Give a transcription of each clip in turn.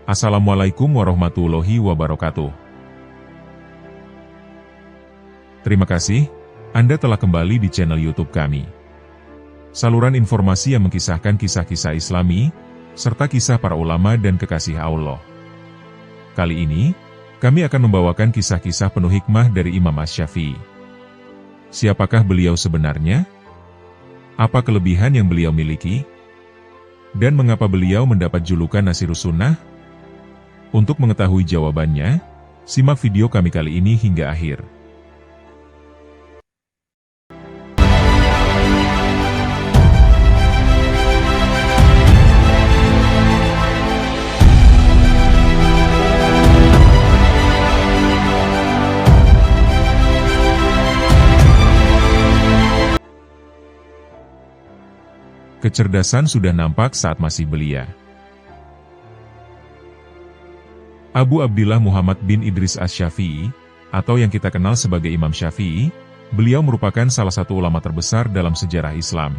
Assalamualaikum warahmatullahi wabarakatuh. Terima kasih, Anda telah kembali di channel YouTube kami. Saluran informasi yang mengkisahkan kisah-kisah Islami, serta kisah para ulama dan kekasih Allah. Kali ini, kami akan membawakan kisah-kisah penuh hikmah dari Imam Asy-Syafi'i. Siapakah beliau sebenarnya? Apa kelebihan yang beliau miliki? Dan mengapa beliau mendapat julukan Nasirus Sunnah? Untuk mengetahui jawabannya, simak video kami kali ini hingga akhir. Kecerdasan sudah nampak saat masih belia. Abu Abdillah Muhammad bin Idris Asy-Syafi'i, atau yang kita kenal sebagai Imam Syafi'i, beliau merupakan salah satu ulama terbesar dalam sejarah Islam.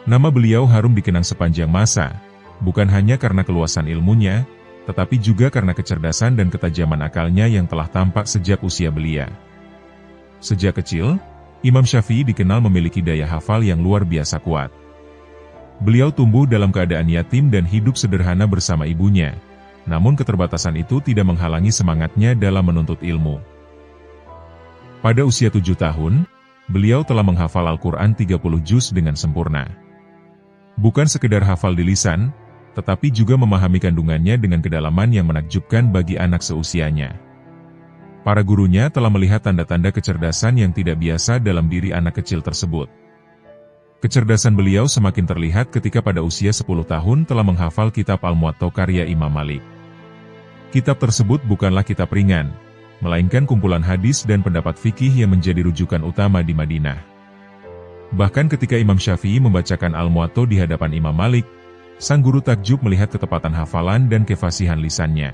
Nama beliau harum dikenang sepanjang masa, bukan hanya karena keluasan ilmunya, tetapi juga karena kecerdasan dan ketajaman akalnya yang telah tampak sejak usia belia. Sejak kecil, Imam Syafi'i dikenal memiliki daya hafal yang luar biasa kuat. Beliau tumbuh dalam keadaan yatim dan hidup sederhana bersama ibunya. Namun keterbatasan itu tidak menghalangi semangatnya dalam menuntut ilmu. Pada usia 7 tahun, beliau telah menghafal Al-Quran 30 juz dengan sempurna. Bukan sekedar hafal di lisan, tetapi juga memahami kandungannya dengan kedalaman yang menakjubkan bagi anak seusianya. Para gurunya telah melihat tanda-tanda kecerdasan yang tidak biasa dalam diri anak kecil tersebut. Kecerdasan beliau semakin terlihat ketika pada usia 10 tahun telah menghafal kitab Al-Muwatta karya Imam Malik. Kitab tersebut bukanlah kitab ringan, melainkan kumpulan hadis dan pendapat fikih yang menjadi rujukan utama di Madinah. Bahkan ketika Imam Syafi'i membacakan Al-Muwatta di hadapan Imam Malik, sang guru takjub melihat ketepatan hafalan dan kefasihan lisannya.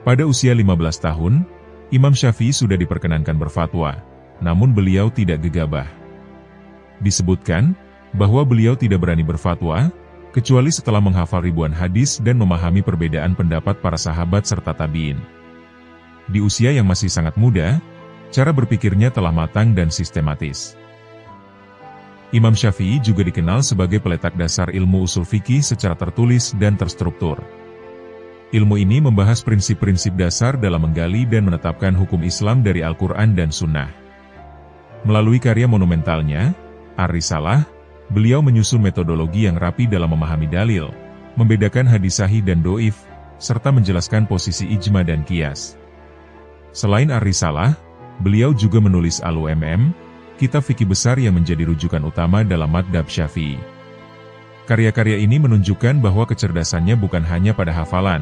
Pada usia 15 tahun, Imam Syafi'i sudah diperkenankan berfatwa, namun beliau tidak gegabah. Disebutkan bahwa beliau tidak berani berfatwa, kecuali setelah menghafal ribuan hadis dan memahami perbedaan pendapat para sahabat serta tabi'in. Di usia yang masih sangat muda, cara berpikirnya telah matang dan sistematis. Imam Syafi'i juga dikenal sebagai peletak dasar ilmu usul fikih secara tertulis dan terstruktur. Ilmu ini membahas prinsip-prinsip dasar dalam menggali dan menetapkan hukum Islam dari Al-Quran dan Sunnah. Melalui karya monumentalnya, Ar-Risalah, beliau menyusun metodologi yang rapi dalam memahami dalil, membedakan hadis sahih dan doif, serta menjelaskan posisi ijma dan qiyas. Selain Ar-Risalah, beliau juga menulis Al-Umm, kitab fikih besar yang menjadi rujukan utama dalam madhab Syafi'i. Karya-karya ini menunjukkan bahwa kecerdasannya bukan hanya pada hafalan,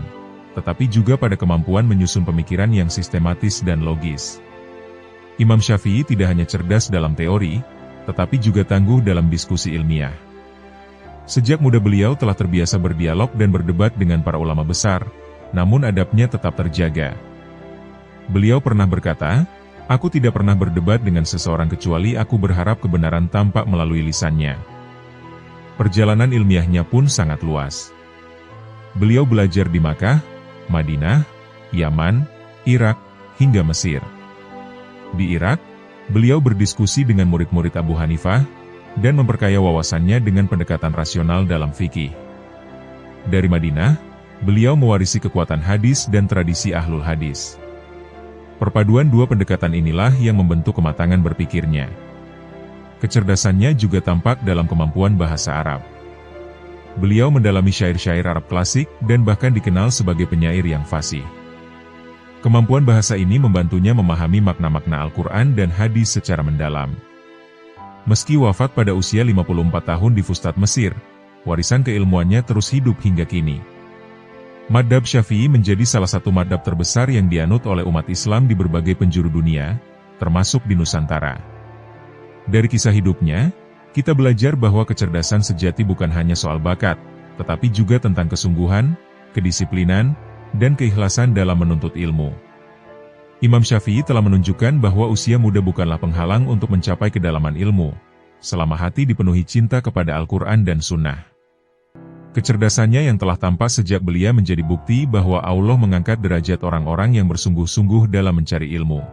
tetapi juga pada kemampuan menyusun pemikiran yang sistematis dan logis. Imam Syafi'i tidak hanya cerdas dalam teori, tetapi juga tangguh dalam diskusi ilmiah. Sejak muda beliau telah terbiasa berdialog dan berdebat dengan para ulama besar, namun adabnya tetap terjaga. Beliau pernah berkata, "Aku tidak pernah berdebat dengan seseorang kecuali aku berharap kebenaran tampak melalui lisannya." Perjalanan ilmiahnya pun sangat luas. Beliau belajar di Makkah, Madinah, Yaman, Irak, hingga Mesir. Di Irak, beliau berdiskusi dengan murid-murid Abu Hanifah, dan memperkaya wawasannya dengan pendekatan rasional dalam fikih. Dari Madinah, beliau mewarisi kekuatan hadis dan tradisi ahlul hadis. Perpaduan dua pendekatan inilah yang membentuk kematangan berpikirnya. Kecerdasannya juga tampak dalam kemampuan bahasa Arab. Beliau mendalami syair-syair Arab klasik dan bahkan dikenal sebagai penyair yang fasih. Kemampuan bahasa ini membantunya memahami makna-makna Al-Quran dan hadis secara mendalam. Meski wafat pada usia 54 tahun di Fustat, Mesir, warisan keilmuannya terus hidup hingga kini. Madhab Syafi'i menjadi salah satu madhab terbesar yang dianut oleh umat Islam di berbagai penjuru dunia, termasuk di Nusantara. Dari kisah hidupnya, kita belajar bahwa kecerdasan sejati bukan hanya soal bakat, tetapi juga tentang kesungguhan, kedisiplinan, dan keikhlasan dalam menuntut ilmu. Imam Syafi'i telah menunjukkan bahwa usia muda bukanlah penghalang untuk mencapai kedalaman ilmu, selama hati dipenuhi cinta kepada Al-Quran dan Sunnah. Kecerdasannya yang telah tampak sejak belia menjadi bukti bahwa Allah mengangkat derajat orang-orang yang bersungguh-sungguh dalam mencari ilmu.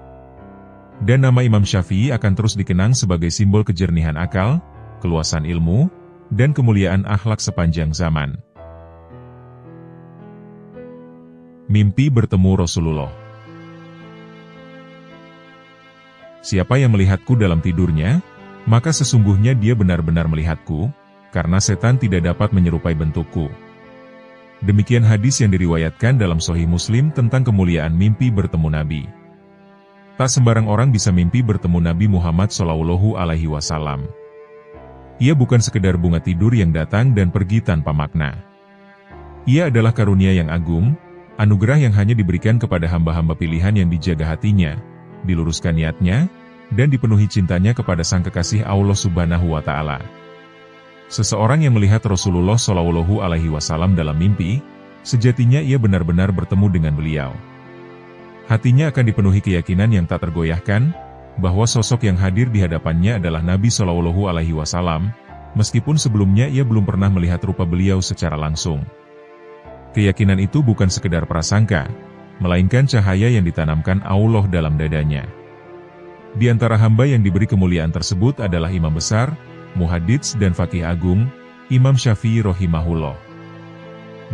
Dan nama Imam Syafi'i akan terus dikenang sebagai simbol kejernihan akal, keluasan ilmu, dan kemuliaan akhlak sepanjang zaman. Mimpi bertemu Rasulullah. Siapa yang melihatku dalam tidurnya, maka sesungguhnya dia benar-benar melihatku, karena setan tidak dapat menyerupai bentukku. Demikian hadis yang diriwayatkan dalam Sahih Muslim tentang kemuliaan mimpi bertemu Nabi. Tak sembarang orang bisa mimpi bertemu Nabi Muhammad SAW. Ia bukan sekedar bunga tidur yang datang dan pergi tanpa makna. Ia adalah karunia yang agung, anugerah yang hanya diberikan kepada hamba-hamba pilihan yang dijaga hatinya, diluruskan niatnya, dan dipenuhi cintanya kepada Sang Kekasih Allah Subhanahu wa Ta'ala. Seseorang yang melihat Rasulullah SAW dalam mimpi, sejatinya ia benar-benar bertemu dengan beliau. Hatinya akan dipenuhi keyakinan yang tak tergoyahkan, bahwa sosok yang hadir di hadapannya adalah Nabi SAW, meskipun sebelumnya ia belum pernah melihat rupa beliau secara langsung. Keyakinan itu bukan sekedar prasangka, melainkan cahaya yang ditanamkan Allah dalam dadanya. Di antara hamba yang diberi kemuliaan tersebut adalah imam besar, muhadits dan faqih agung, Imam Syafi'i rahimahullah.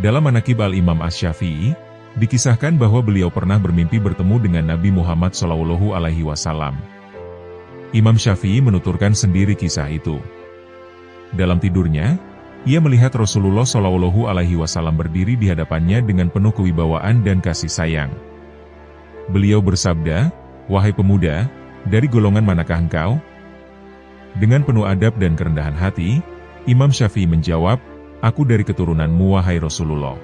Dalam Manaqib al-Imam Asy-Syafi'i, dikisahkan bahwa beliau pernah bermimpi bertemu dengan Nabi Muhammad SAW. Imam Syafi'i menuturkan sendiri kisah itu. Dalam tidurnya, ia melihat Rasulullah SAW berdiri di hadapannya dengan penuh kewibawaan dan kasih sayang. Beliau bersabda, "Wahai pemuda, dari golongan manakah engkau?" Dengan penuh adab dan kerendahan hati, Imam Syafi'i menjawab, "Aku dari keturunanmu wahai Rasulullah."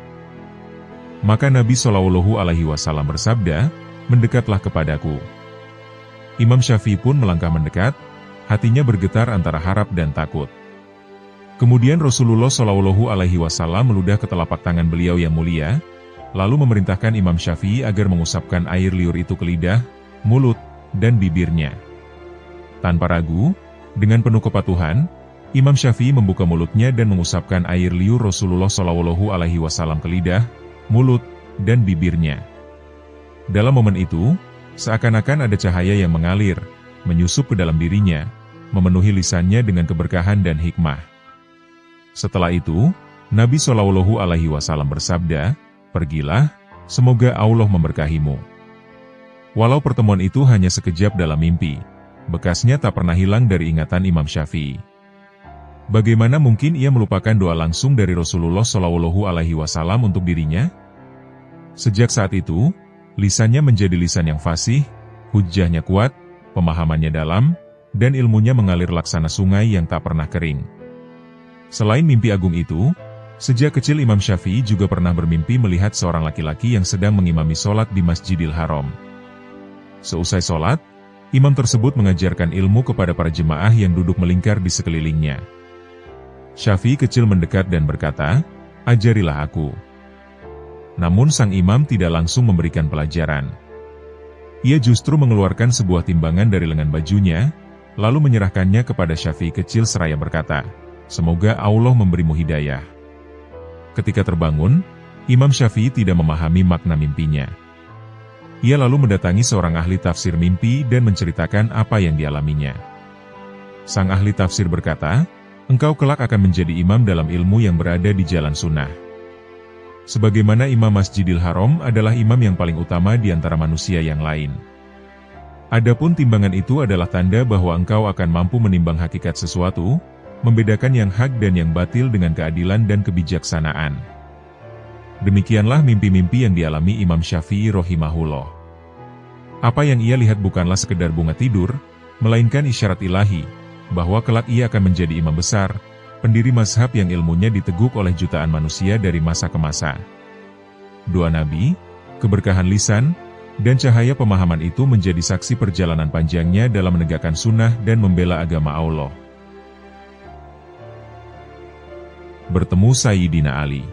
Maka Nabi SAW bersabda, "Mendekatlah kepadaku." Imam Syafi'i pun melangkah mendekat, hatinya bergetar antara harap dan takut. Kemudian Rasulullah SAW meludah ke telapak tangan beliau yang mulia, lalu memerintahkan Imam Syafi'i agar mengusapkan air liur itu ke lidah, mulut, dan bibirnya. Tanpa ragu, dengan penuh kepatuhan, Imam Syafi'i membuka mulutnya dan mengusapkan air liur Rasulullah SAW ke lidah, mulut, dan bibirnya. Dalam momen itu, seakan-akan ada cahaya yang mengalir, menyusup ke dalam dirinya, memenuhi lisannya dengan keberkahan dan hikmah. Setelah itu, Nabi SAW bersabda, "Pergilah, semoga Allah memberkahimu." Walau pertemuan itu hanya sekejap dalam mimpi, bekasnya tak pernah hilang dari ingatan Imam Syafi'i. Bagaimana mungkin ia melupakan doa langsung dari Rasulullah SAW untuk dirinya? Sejak saat itu, lisannya menjadi lisan yang fasih, hujjahnya kuat, pemahamannya dalam, dan ilmunya mengalir laksana sungai yang tak pernah kering. Selain mimpi agung itu, sejak kecil Imam Syafi'i juga pernah bermimpi melihat seorang laki-laki yang sedang mengimami sholat di Masjidil Haram. Seusai sholat, imam tersebut mengajarkan ilmu kepada para jemaah yang duduk melingkar di sekelilingnya. Syafi'i kecil mendekat dan berkata, "Ajarilah aku." Namun sang imam tidak langsung memberikan pelajaran. Ia justru mengeluarkan sebuah timbangan dari lengan bajunya, lalu menyerahkannya kepada Syafi'i kecil seraya berkata, "Semoga Allah memberimu hidayah." Ketika terbangun, Imam Syafi'i tidak memahami makna mimpinya. Ia lalu mendatangi seorang ahli tafsir mimpi dan menceritakan apa yang dialaminya. Sang ahli tafsir berkata, "Engkau kelak akan menjadi imam dalam ilmu yang berada di jalan sunnah. Sebagaimana Imam Masjidil Haram adalah imam yang paling utama di antara manusia yang lain. Adapun timbangan itu adalah tanda bahwa engkau akan mampu menimbang hakikat sesuatu, membedakan yang hak dan yang batil dengan keadilan dan kebijaksanaan." Demikianlah mimpi-mimpi yang dialami Imam Syafi'i rahimahullah. Apa yang ia lihat bukanlah sekedar bunga tidur, melainkan isyarat ilahi, bahwa kelak ia akan menjadi imam besar, pendiri mazhab yang ilmunya diteguk oleh jutaan manusia dari masa ke masa. Doa Nabi, keberkahan lisan, dan cahaya pemahaman itu menjadi saksi perjalanan panjangnya dalam menegakkan sunnah dan membela agama Allah. Bertemu Sayyidina Ali.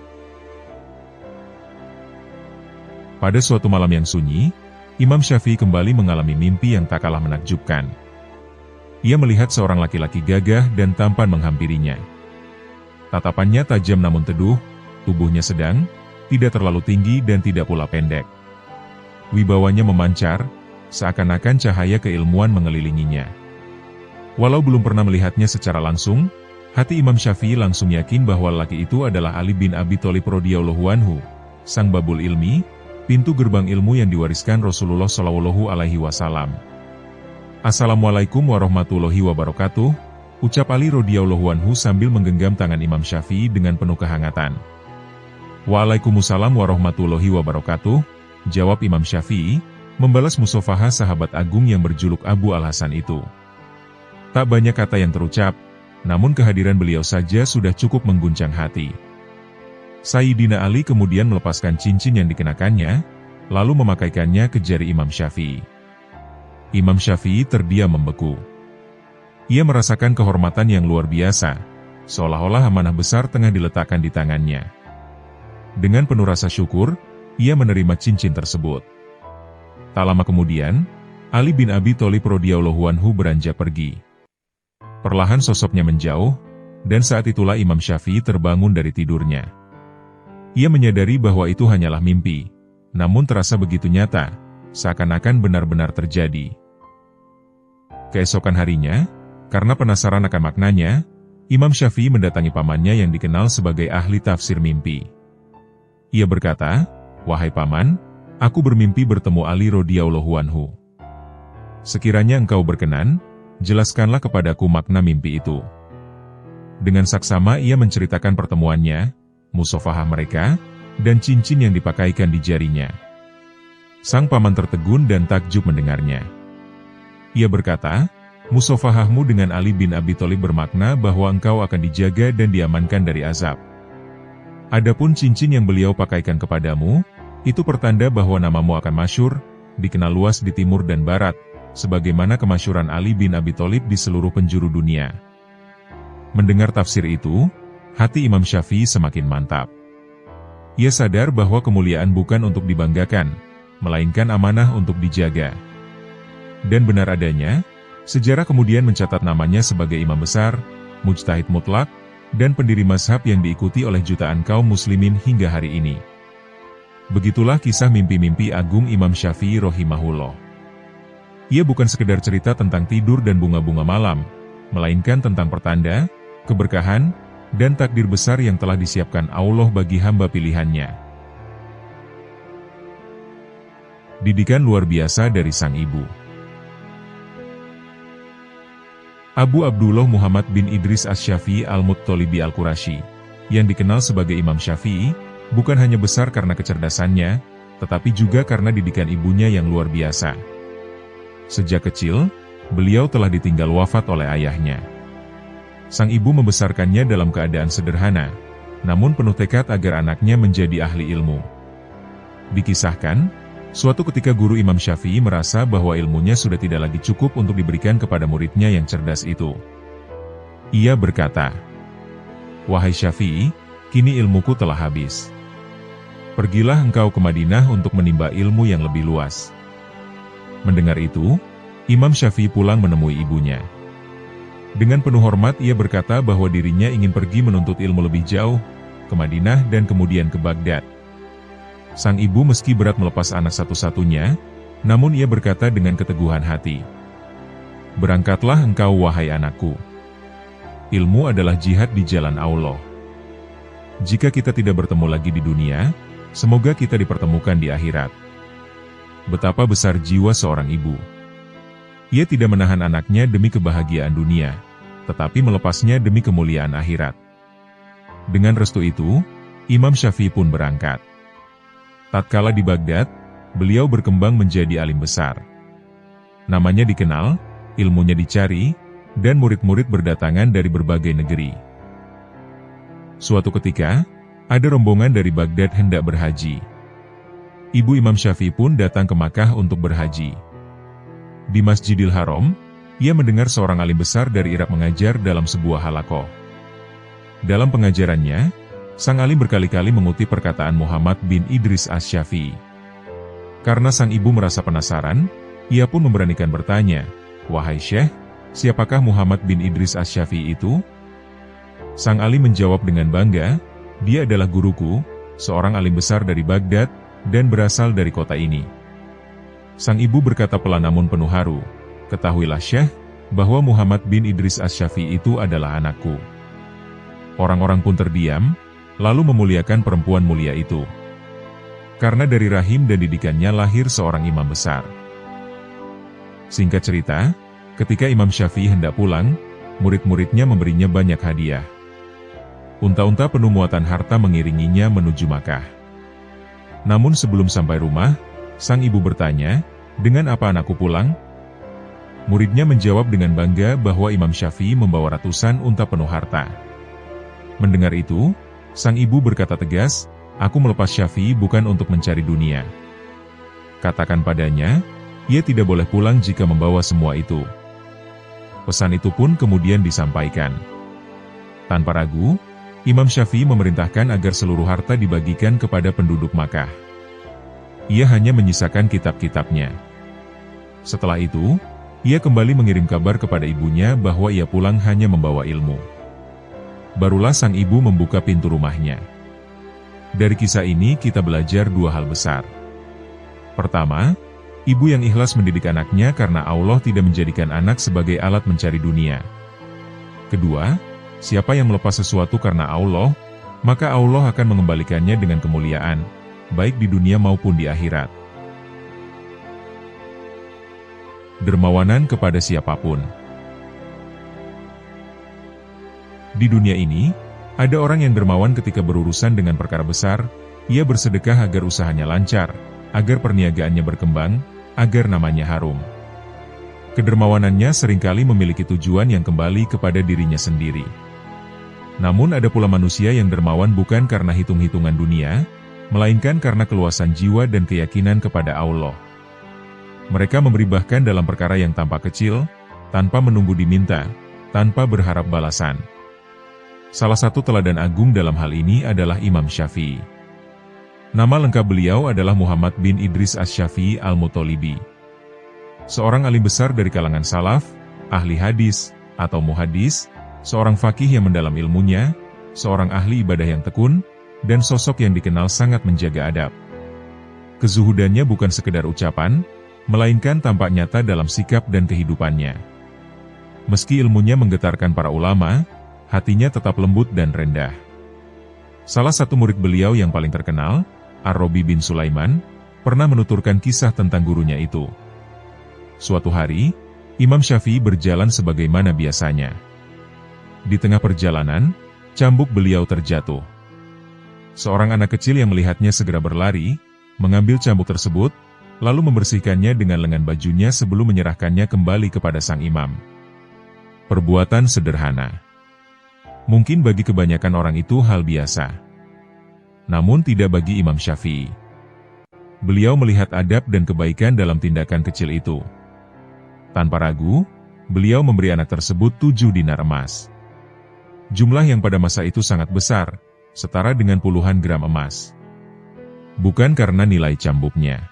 Pada suatu malam yang sunyi, Imam Syafi'i kembali mengalami mimpi yang tak kalah menakjubkan. Ia melihat seorang laki-laki gagah dan tampan menghampirinya. Tatapannya tajam namun teduh, tubuhnya sedang, tidak terlalu tinggi dan tidak pula pendek. Wibawanya memancar, seakan-akan cahaya keilmuan mengelilinginya. Walau belum pernah melihatnya secara langsung, hati Imam Syafi'i langsung yakin bahwa lelaki itu adalah Ali bin Abi Thalib radhiyallahu anhu, sang babul ilmi, pintu gerbang ilmu yang diwariskan Rasulullah Shallallahu Alaihi Wasallam. Assalamualaikum warahmatullahi wabarakatuh, ucap Ali radhiyallahu anhu sambil menggenggam tangan Imam Syafi'i dengan penuh kehangatan. Waalaikumsalam warahmatullahi wabarakatuh, jawab Imam Syafi'i, membalas musofahah sahabat agung yang berjuluk Abu Al-Hasan itu. Tak banyak kata yang terucap, namun kehadiran beliau saja sudah cukup mengguncang hati. Sayyidina Ali kemudian melepaskan cincin yang dikenakannya, lalu memakaikannya ke jari Imam Syafi'i. Imam Syafi'i terdiam membeku. Ia merasakan kehormatan yang luar biasa, seolah-olah amanah besar tengah diletakkan di tangannya. Dengan penuh rasa syukur, ia menerima cincin tersebut. Tak lama kemudian, Ali bin Abi Thalib radhiyallahu anhu beranjak pergi. Perlahan sosoknya menjauh, dan saat itulah Imam Syafi'i terbangun dari tidurnya. Ia menyadari bahwa itu hanyalah mimpi, namun terasa begitu nyata, seakan-akan benar-benar terjadi. Keesokan harinya, karena penasaran akan maknanya, Imam Syafi'i mendatangi pamannya yang dikenal sebagai ahli tafsir mimpi. Ia berkata, "Wahai paman, aku bermimpi bertemu Ali radhiyallahu anhu. Sekiranya engkau berkenan, jelaskanlah kepadaku makna mimpi itu." Dengan saksama ia menceritakan pertemuannya, musofahah mereka, dan cincin yang dipakaikan di jarinya. Sang paman tertegun dan takjub mendengarnya. Ia berkata, "Musofahahmu dengan Ali bin Abi Thalib bermakna bahwa engkau akan dijaga dan diamankan dari azab. Adapun cincin yang beliau pakaikan kepadamu, itu pertanda bahwa namamu akan masyhur, dikenal luas di timur dan barat, sebagaimana kemasyhuran Ali bin Abi Thalib di seluruh penjuru dunia." Mendengar tafsir itu, hati Imam Syafi'i semakin mantap. Ia sadar bahwa kemuliaan bukan untuk dibanggakan, melainkan amanah untuk dijaga. Dan benar adanya, sejarah kemudian mencatat namanya sebagai imam besar, mujtahid mutlak, dan pendiri mazhab yang diikuti oleh jutaan kaum muslimin hingga hari ini. Begitulah kisah mimpi-mimpi agung Imam Syafi'i rahimahullah. Ia bukan sekedar cerita tentang tidur dan bunga-bunga malam, melainkan tentang pertanda, keberkahan, dan takdir besar yang telah disiapkan Allah bagi hamba pilihannya. Didikan luar biasa dari sang ibu. Abu Abdullah Muhammad bin Idris Asy-Syafi'i Al-Muttalibi Al-Qurasyi, yang dikenal sebagai Imam Syafi'i, bukan hanya besar karena kecerdasannya, tetapi juga karena didikan ibunya yang luar biasa. Sejak kecil, beliau telah ditinggal wafat oleh ayahnya. Sang ibu membesarkannya dalam keadaan sederhana, namun penuh tekad agar anaknya menjadi ahli ilmu. Dikisahkan, suatu ketika guru Imam Syafi'i merasa bahwa ilmunya sudah tidak lagi cukup untuk diberikan kepada muridnya yang cerdas itu. Ia berkata, "Wahai Syafi'i, kini ilmuku telah habis. Pergilah engkau ke Madinah untuk menimba ilmu yang lebih luas." Mendengar itu, Imam Syafi'i pulang menemui ibunya. Dengan penuh hormat ia berkata bahwa dirinya ingin pergi menuntut ilmu lebih jauh, ke Madinah dan kemudian ke Baghdad. Sang ibu meski berat melepas anak satu-satunya, namun ia berkata dengan keteguhan hati, "Berangkatlah engkau wahai anakku. Ilmu adalah jihad di jalan Allah. Jika kita tidak bertemu lagi di dunia, semoga kita dipertemukan di akhirat." Betapa besar jiwa seorang ibu. Ia tidak menahan anaknya demi kebahagiaan dunia, tetapi melepasnya demi kemuliaan akhirat. Dengan restu itu, Imam Syafi'i pun berangkat. Tatkala di Baghdad, beliau berkembang menjadi alim besar. Namanya dikenal, ilmunya dicari, dan murid-murid berdatangan dari berbagai negeri. Suatu ketika, ada rombongan dari Baghdad hendak berhaji. Ibu Imam Syafi'i pun datang ke Makkah untuk berhaji. Di Masjidil Haram, ia mendengar seorang alim besar dari Irak mengajar dalam sebuah halaqah. Dalam pengajarannya, sang alim berkali-kali mengutip perkataan Muhammad bin Idris Asy-Syafi'i. Karena sang ibu merasa penasaran, ia pun memberanikan bertanya, "Wahai Syekh, siapakah Muhammad bin Idris Asy-Syafi'i itu?" Sang alim menjawab dengan bangga, "Dia adalah guruku, seorang alim besar dari Baghdad, dan berasal dari kota ini." Sang ibu berkata pelan namun penuh haru, "Ketahuilah Syekh, bahwa Muhammad bin Idris Asy-Syafi'i itu adalah anakku." Orang-orang pun terdiam, lalu memuliakan perempuan mulia itu. Karena dari rahim dan didikannya lahir seorang imam besar. Singkat cerita, ketika Imam Syafi'i hendak pulang, murid-muridnya memberinya banyak hadiah. Unta-unta penuh muatan harta mengiringinya menuju Makkah. Namun sebelum sampai rumah, sang ibu bertanya, "Dengan apa anakku pulang?" Muridnya menjawab dengan bangga bahwa Imam Syafi'i membawa ratusan unta penuh harta. Mendengar itu, sang ibu berkata tegas, "Aku melepas Syafi'i bukan untuk mencari dunia. Katakan padanya, ia tidak boleh pulang jika membawa semua itu." Pesan itu pun kemudian disampaikan. Tanpa ragu, Imam Syafi'i memerintahkan agar seluruh harta dibagikan kepada penduduk Makkah. Ia hanya menyisakan kitab-kitabnya. Setelah itu, ia kembali mengirim kabar kepada ibunya bahwa ia pulang hanya membawa ilmu. Barulah sang ibu membuka pintu rumahnya. Dari kisah ini kita belajar dua hal besar. Pertama, ibu yang ikhlas mendidik anaknya karena Allah tidak menjadikan anak sebagai alat mencari dunia. Kedua, siapa yang melepas sesuatu karena Allah, maka Allah akan mengembalikannya dengan kemuliaan, baik di dunia maupun di akhirat. Dermawanan kepada siapapun. Di dunia ini, ada orang yang dermawan ketika berurusan dengan perkara besar, ia bersedekah agar usahanya lancar, agar perniagaannya berkembang, agar namanya harum. Kedermawanannya seringkali memiliki tujuan yang kembali kepada dirinya sendiri. Namun ada pula manusia yang dermawan bukan karena hitung-hitungan dunia, melainkan karena keluasan jiwa dan keyakinan kepada Allah. Mereka memberi bahkan dalam perkara yang tampak kecil, tanpa menunggu diminta, tanpa berharap balasan. Salah satu teladan agung dalam hal ini adalah Imam Syafi'i. Nama lengkap beliau adalah Muhammad bin Idris Asy-Syafi'i Al-Muttalibi. Seorang alim besar dari kalangan salaf, ahli hadis, atau muhadis, seorang faqih yang mendalam ilmunya, seorang ahli ibadah yang tekun, dan sosok yang dikenal sangat menjaga adab. Kezuhudannya bukan sekedar ucapan, melainkan tampak nyata dalam sikap dan kehidupannya. Meski ilmunya menggetarkan para ulama, hatinya tetap lembut dan rendah. Salah satu murid beliau yang paling terkenal, Ar-Rabi bin Sulaiman, pernah menuturkan kisah tentang gurunya itu. Suatu hari, Imam Syafi'i berjalan sebagaimana biasanya. Di tengah perjalanan, cambuk beliau terjatuh. Seorang anak kecil yang melihatnya segera berlari, mengambil cambuk tersebut, lalu membersihkannya dengan lengan bajunya sebelum menyerahkannya kembali kepada sang imam. Perbuatan sederhana. Mungkin bagi kebanyakan orang itu hal biasa. Namun tidak bagi Imam Syafi'i. Beliau melihat adab dan kebaikan dalam tindakan kecil itu. Tanpa ragu, beliau memberi anak tersebut 7 dinar emas. Jumlah yang pada masa itu sangat besar, setara dengan puluhan gram emas. Bukan karena nilai cambuknya.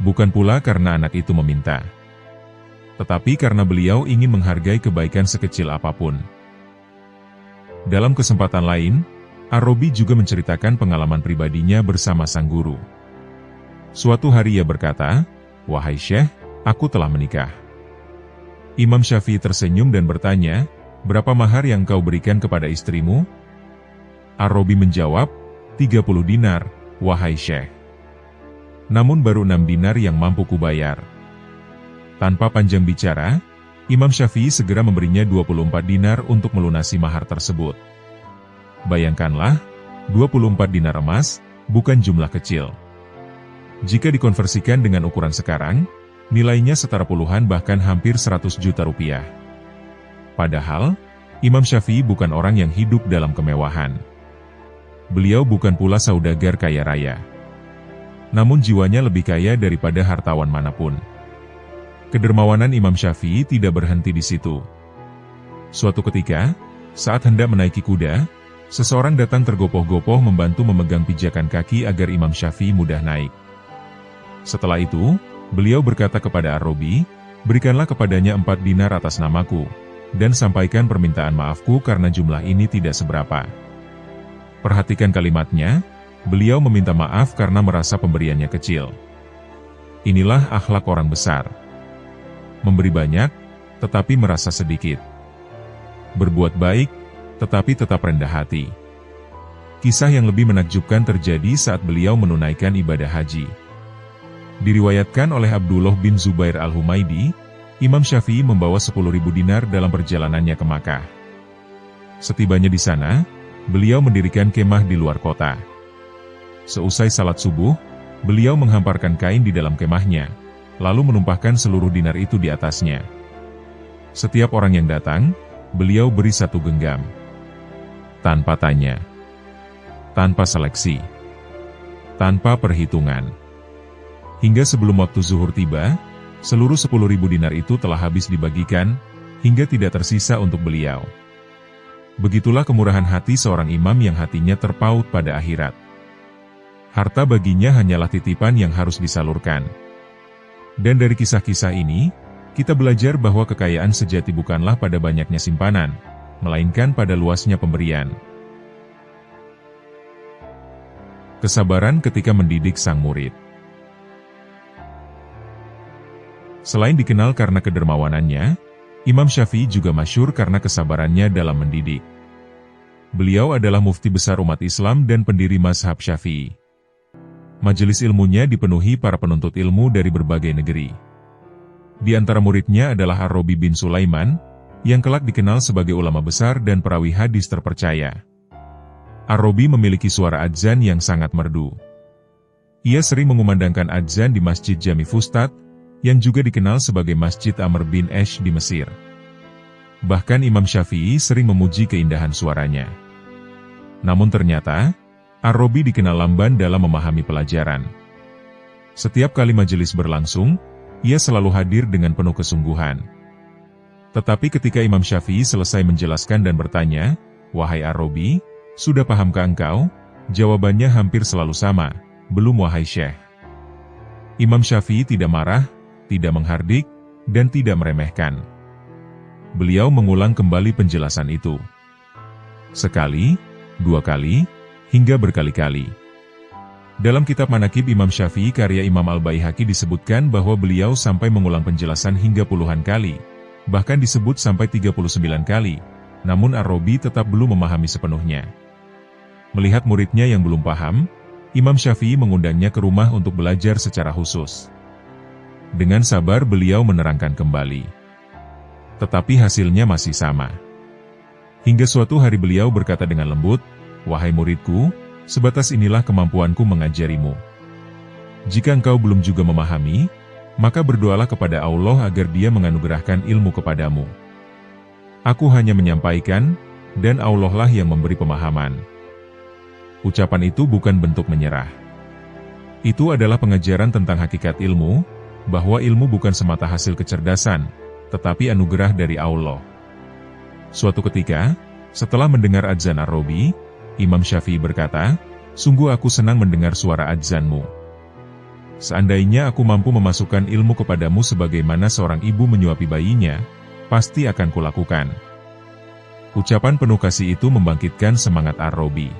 Bukan pula karena anak itu meminta. Tetapi karena beliau ingin menghargai kebaikan sekecil apapun. Dalam kesempatan lain, Ar-Rabi juga menceritakan pengalaman pribadinya bersama sang guru. Suatu hari ia berkata, "Wahai Syekh, aku telah menikah." Imam Syafi'i tersenyum dan bertanya, "Berapa mahar yang kau berikan kepada istrimu?" Ar-Rabi menjawab, 30 dinar, wahai Syekh. Namun baru 6 dinar yang mampu kubayar. Tanpa panjang bicara, Imam Syafi'i segera memberinya 24 dinar untuk melunasi mahar tersebut. Bayangkanlah, 24 dinar emas, bukan jumlah kecil. Jika dikonversikan dengan ukuran sekarang, nilainya setara puluhan bahkan hampir 100 juta rupiah. Padahal, Imam Syafi'i bukan orang yang hidup dalam kemewahan. Beliau bukan pula saudagar kaya raya. Namun jiwanya lebih kaya daripada hartawan manapun. Kedermawanan Imam Syafi'i tidak berhenti di situ. Suatu ketika, saat hendak menaiki kuda, seseorang datang tergopoh-gopoh membantu memegang pijakan kaki agar Imam Syafi'i mudah naik. Setelah itu, beliau berkata kepada Ar-Rabi, "Berikanlah kepadanya 4 dinar atas namaku, dan sampaikan permintaan maafku karena jumlah ini tidak seberapa. Perhatikan kalimatnya, beliau meminta maaf karena merasa pemberiannya kecil. Inilah akhlak orang besar. Memberi banyak, tetapi merasa sedikit. Berbuat baik, tetapi tetap rendah hati. Kisah yang lebih menakjubkan terjadi saat beliau menunaikan ibadah haji. Diriwayatkan oleh Abdullah bin Zubair al-Humaidi, Imam Syafi'i membawa 10.000 dinar dalam perjalanannya ke Makkah. Setibanya di sana, beliau mendirikan kemah di luar kota. Seusai salat subuh, beliau menghamparkan kain di dalam kemahnya, lalu menumpahkan seluruh dinar itu di atasnya. Setiap orang yang datang, beliau beri 1 genggam. Tanpa tanya. Tanpa seleksi. Tanpa perhitungan. Hingga sebelum waktu zuhur tiba, seluruh 10.000 dinar itu telah habis dibagikan, hingga tidak tersisa untuk beliau. Begitulah kemurahan hati seorang imam yang hatinya terpaut pada akhirat. Harta baginya hanyalah titipan yang harus disalurkan. Dan dari kisah-kisah ini, kita belajar bahwa kekayaan sejati bukanlah pada banyaknya simpanan, melainkan pada luasnya pemberian. Kesabaran ketika mendidik sang murid. Selain dikenal karena kedermawanannya, Imam Syafi'i juga masyhur karena kesabarannya dalam mendidik. Beliau adalah mufti besar umat Islam dan pendiri mazhab Syafi'i. Majelis ilmunya dipenuhi para penuntut ilmu dari berbagai negeri. Di antara muridnya adalah Ar-Rabi bin Sulaiman, yang kelak dikenal sebagai ulama besar dan perawi hadis terpercaya. Ar-Rabi memiliki suara adzan yang sangat merdu. Ia sering mengumandangkan adzan di Masjid Jami Fustat, yang juga dikenal sebagai Masjid Amr bin Esh di Mesir. Bahkan Imam Syafi'i sering memuji keindahan suaranya. Namun ternyata, Ar-Rabi dikenal lamban dalam memahami pelajaran. Setiap kali majelis berlangsung, ia selalu hadir dengan penuh kesungguhan. Tetapi ketika Imam Syafi'i selesai menjelaskan dan bertanya, "Wahai Ar-Rabi, sudah pahamkah engkau?" Jawabannya hampir selalu sama, "Belum wahai Syekh." Imam Syafi'i tidak marah, tidak menghardik, dan tidak meremehkan. Beliau mengulang kembali penjelasan itu. Sekali, 2 kali, hingga berkali-kali. Dalam kitab Manaqib Imam Syafi'i karya Imam Al-Baihaqi disebutkan bahwa beliau sampai mengulang penjelasan hingga puluhan kali, bahkan disebut sampai 39 kali, namun Ar-Rabi tetap belum memahami sepenuhnya. Melihat muridnya yang belum paham, Imam Syafi'i mengundangnya ke rumah untuk belajar secara khusus. Dengan sabar beliau menerangkan kembali. Tetapi hasilnya masih sama. Hingga suatu hari beliau berkata dengan lembut, "Wahai muridku, sebatas inilah kemampuanku mengajarimu. Jika engkau belum juga memahami, maka berdoalah kepada Allah agar Dia menganugerahkan ilmu kepadamu. Aku hanya menyampaikan, dan Allah lah yang memberi pemahaman." Ucapan itu bukan bentuk menyerah. Itu adalah pengajaran tentang hakikat ilmu, bahwa ilmu bukan semata hasil kecerdasan, tetapi anugerah dari Allah. Suatu ketika, setelah mendengar adzan Ar-Rabi, Imam Syafi'i berkata, "Sungguh aku senang mendengar suara adzanmu. Seandainya aku mampu memasukkan ilmu kepadamu sebagaimana seorang ibu menyuapi bayinya, pasti akan kulakukan." Ucapan penuh kasih itu membangkitkan semangat Ar-Rabi.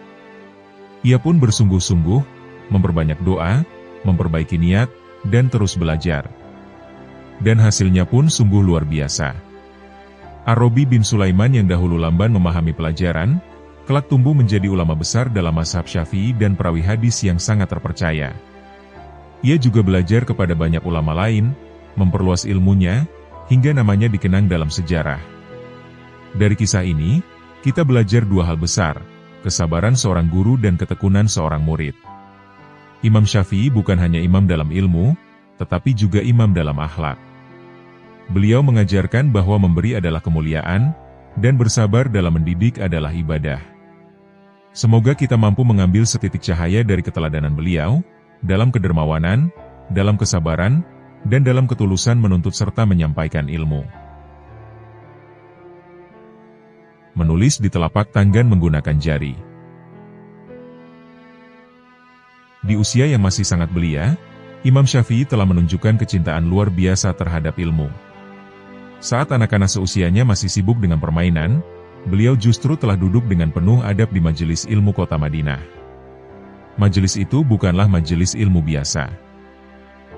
Ia pun bersungguh-sungguh, memperbanyak doa, memperbaiki niat, dan terus belajar. Dan hasilnya pun sungguh luar biasa. Ar-Rabi bin Sulaiman yang dahulu lamban memahami pelajaran, kelak tumbuh menjadi ulama besar dalam mazhab Syafi'i dan perawi hadis yang sangat terpercaya. Ia juga belajar kepada banyak ulama lain, memperluas ilmunya, hingga namanya dikenang dalam sejarah. Dari kisah ini, kita belajar 2 hal besar, kesabaran seorang guru dan ketekunan seorang murid. Imam Syafi'i bukan hanya imam dalam ilmu, tetapi juga imam dalam akhlak. Beliau mengajarkan bahwa memberi adalah kemuliaan, dan bersabar dalam mendidik adalah ibadah. Semoga kita mampu mengambil setitik cahaya dari keteladanan beliau, dalam kedermawanan, dalam kesabaran, dan dalam ketulusan menuntut serta menyampaikan ilmu. Menulis di telapak tangan menggunakan jari. Di usia yang masih sangat belia, Imam Syafi'i telah menunjukkan kecintaan luar biasa terhadap ilmu. Saat anak-anak seusianya masih sibuk dengan permainan, beliau justru telah duduk dengan penuh adab di majelis ilmu kota Madinah. Majelis itu bukanlah majelis ilmu biasa.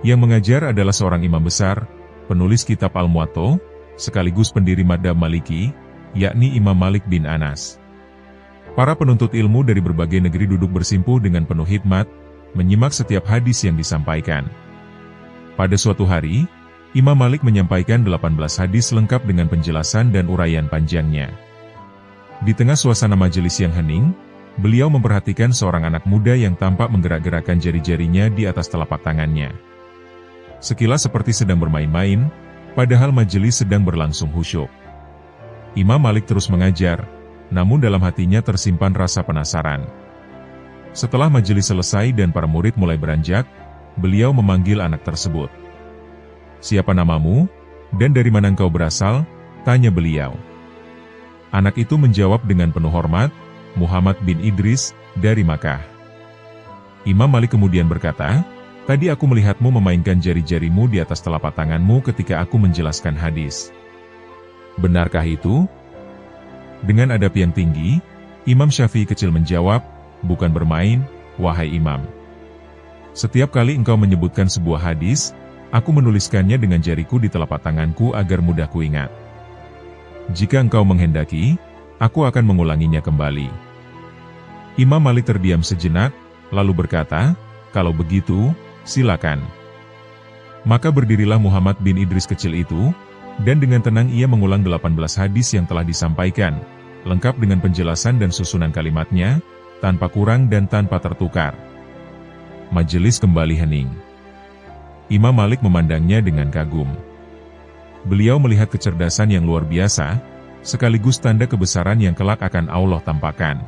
Yang mengajar adalah seorang imam besar, penulis kitab Al-Muwatta, sekaligus pendiri Madzhab Maliki, yakni Imam Malik bin Anas. Para penuntut ilmu dari berbagai negeri duduk bersimpuh dengan penuh hikmat, menyimak setiap hadis yang disampaikan. Pada suatu hari, Imam Malik menyampaikan 18 hadis lengkap dengan penjelasan dan uraian panjangnya. Di tengah suasana majelis yang hening, beliau memperhatikan seorang anak muda yang tampak menggerak-gerakkan jari-jarinya di atas telapak tangannya. Sekilas seperti sedang bermain-main, padahal majelis sedang berlangsung khusyuk. Imam Malik terus mengajar, namun dalam hatinya tersimpan rasa penasaran. Setelah majelis selesai dan para murid mulai beranjak, beliau memanggil anak tersebut. "Siapa namamu, dan dari mana engkau berasal?" tanya beliau. Anak itu menjawab dengan penuh hormat, "Muhammad bin Idris, dari Makkah." Imam Malik kemudian berkata, "Tadi aku melihatmu memainkan jari-jarimu di atas telapak tanganmu ketika aku menjelaskan hadis. Benarkah itu?" Dengan adab yang tinggi, Imam Syafi'i kecil menjawab, "Bukan bermain, wahai Imam. Setiap kali engkau menyebutkan sebuah hadis, aku menuliskannya dengan jariku di telapak tanganku agar mudah kuingat. Jika engkau menghendaki, aku akan mengulanginya kembali." Imam Malik terdiam sejenak, lalu berkata, "Kalau begitu, silakan." Maka berdirilah Muhammad bin Idris kecil itu, dan dengan tenang ia mengulang 18 hadis yang telah disampaikan, lengkap dengan penjelasan dan susunan kalimatnya, tanpa kurang dan tanpa tertukar. Majelis kembali hening. Imam Malik memandangnya dengan kagum. Beliau melihat kecerdasan yang luar biasa, sekaligus tanda kebesaran yang kelak akan Allah tampakkan.